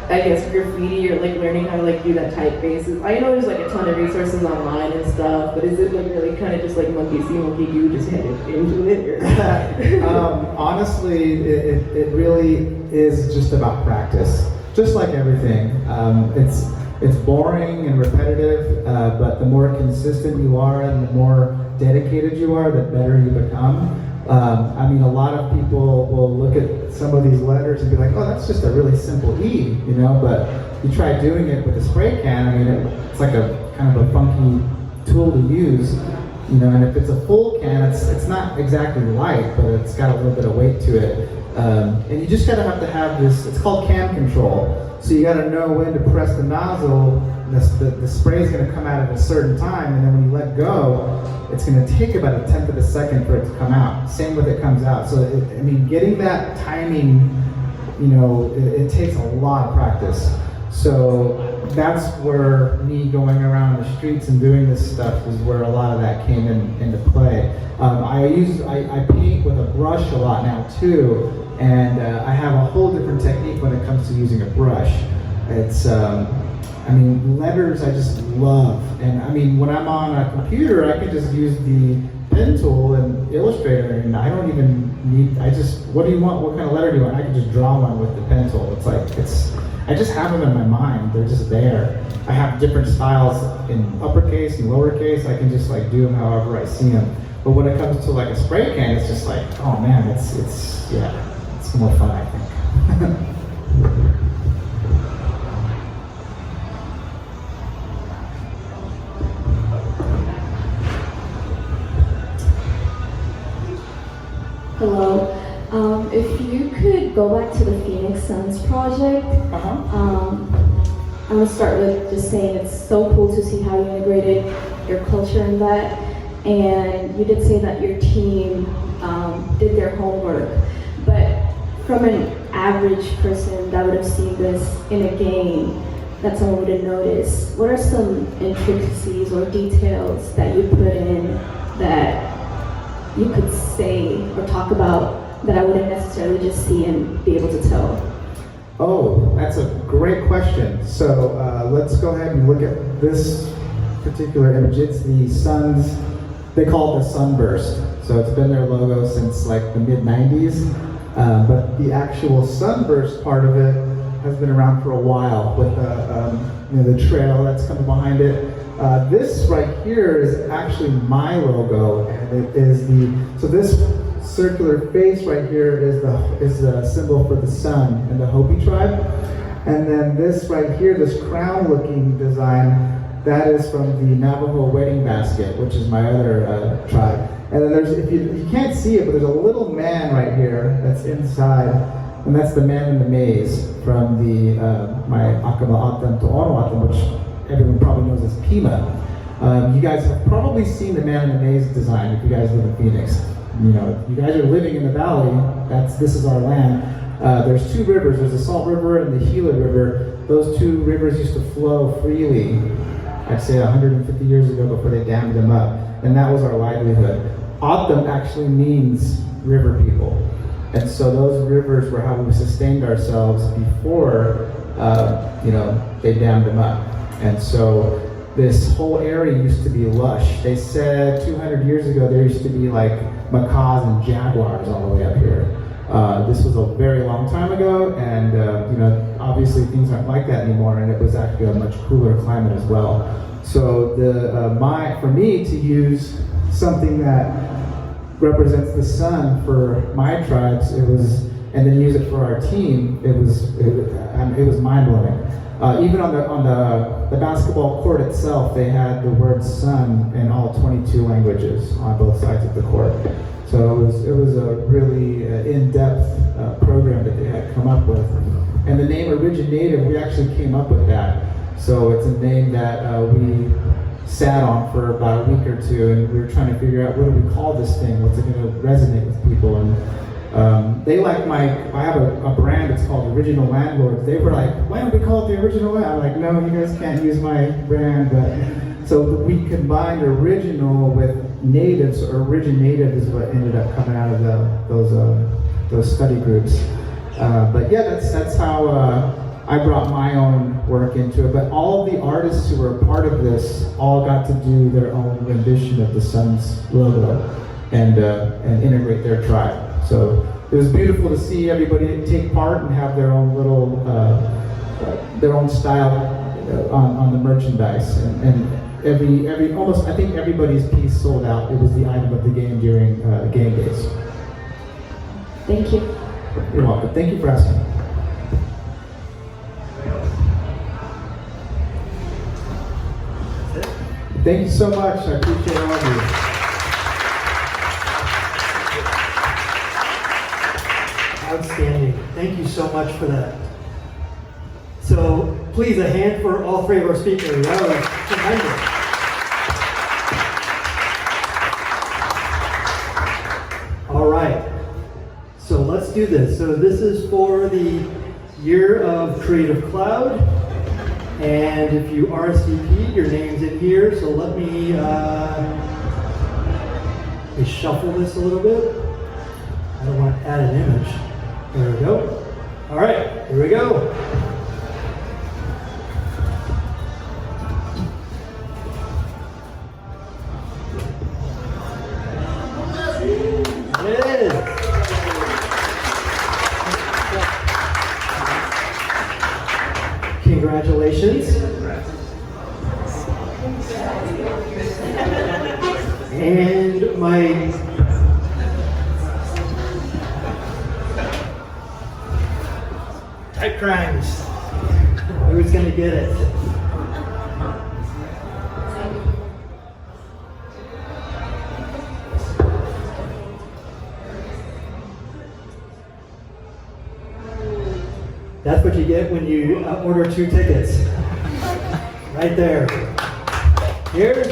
graffiti or like learning how to like do that typefaces. I know there's like a ton of resources online and stuff, but is it like really kind of just like monkey see, monkey do, just head into it? Honestly, it really is just about practice. Just like everything, it's boring and repetitive, but the more consistent you are and the more dedicated you are, the better you become. I mean, a lot of people will look at some of these letters and be like, oh, that's just a really simple E, you know, but you try doing it with a spray can, I mean, it's like a kind of a funky tool to use, you know, and if it's a full can, it's not exactly light, but it's got a little bit of weight to it. And you just have to have this, it's called can control. So you gotta know when to press the nozzle, the spray is gonna come out at a certain time, and then when you let go, it's gonna take about 1/10 of a second for it to come out. Same with it comes out. So, I mean, getting that timing, you know, it takes a lot of practice. So that's where me going around the streets and doing this stuff is where a lot of that came into play. I paint with a brush a lot now too, and I have a whole different technique when it comes to using a brush. It's, I mean, letters I just love, and I mean, when I'm on a computer, I can just use the pen tool and Illustrator, and I don't even need, what do you want, what kind of letter do you want? I can just draw one with the pen tool. It's like, I just have them in my mind, they're just there. I have different styles in uppercase and lowercase, I can just like do them however I see them. But when it comes to like a spray can, it's just like, oh man, it's more fun, I think. Hello. If you could go back to the Phoenix Suns project, I'm gonna start with just saying it's so cool to see how you integrated your culture in that. And you did say that your team did their homework, but from an average person that would have seen this in a game that someone would have noticed, what are some intricacies or details that you put in that you could say or talk about that I wouldn't necessarily just see and be able to tell? Oh, that's a great question. So let's go ahead and look at this particular image. It's the Suns, they call it the Sunburst. So it's been their logo since like the mid-90s. But the actual Sunburst part of it has been around for a while with the trail that's coming behind it. This right here is actually my logo, and it is so this circular face right here is the symbol for the sun and the Hopi tribe. And then this right here, this crown looking design, that is from the Navajo wedding basket, which is my other tribe. And then there's, if you can't see it, but there's a little man right here that's inside, and that's the man in the maze from the my Akama Atam to Ono Atam, which everyone probably knows as Pima. You guys have probably seen the man in the maze design if you guys live in Phoenix. You know, you guys are living in the valley, this is our land. There's two rivers, there's the Salt River and the Gila River. Those two rivers used to flow freely, I'd say 150 years ago before they dammed them up. And that was our livelihood. Atam actually means river people. And so those rivers were how we sustained ourselves before, they dammed them up. And so this whole area used to be lush. They said 200 years ago there used to be like macaws and jaguars all the way up here. This was a very long time ago, and obviously things aren't like that anymore, and it was actually a much cooler climate as well. So for me to use something that represents the sun for my tribes, and then use it for our team, it was mind-blowing. Even on the basketball court itself, they had the word sun in all 22 languages on both sides of the court. So it was a really in-depth program that they had come up with. And the name Originative, we actually came up with that. So it's a name that we sat on for about a week or two, and we were trying to figure out, what do we call this thing? What's it going to resonate with people? And They like I have a brand, it's called Original Landlords. They were like, why don't we call it the Original Land? I'm like, no, you guys can't use my brand. But so we combined original with natives, or originative is what ended up coming out of those study groups. But yeah, that's how I brought my own work into it. But all of the artists who were a part of this all got to do their own rendition of the Suns logo and integrate their tribe. So it was beautiful to see everybody take part and have their own little, their own style on the merchandise. And every almost, I think everybody's piece sold out. It was the item of the game during game days. Thank you. You're welcome. Thank you for asking. Thank you so much. I appreciate all of you. Outstanding. Thank you so much for that. So please, a hand for all three of our speakers. That was tremendous. All right. So let's do this. So this is for the Year of Creative Cloud. And if you RSVP, your name's in here. So let me shuffle this a little bit. I don't want to add an image. There we go. All right, here we go. Yes. Congratulations. And my type crimes. Who's gonna get it? That's what you get when you order 2 tickets. Right there. Here.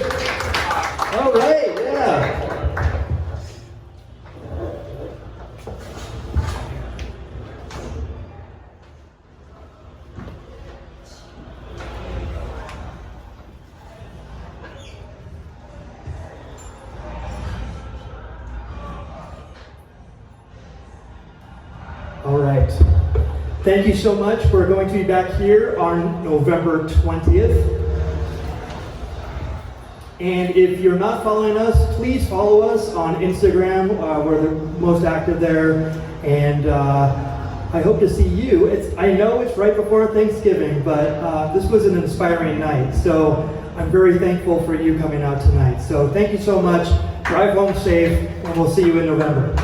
All right, yeah. All right. Thank you so much. We're going to be back here on November 20th. And if you're not following us, please follow us on Instagram. We're the most active there. And I hope to see you. I know it's right before Thanksgiving, but this was an inspiring night. So I'm very thankful for you coming out tonight. So thank you so much. Drive home safe, and we'll see you in November.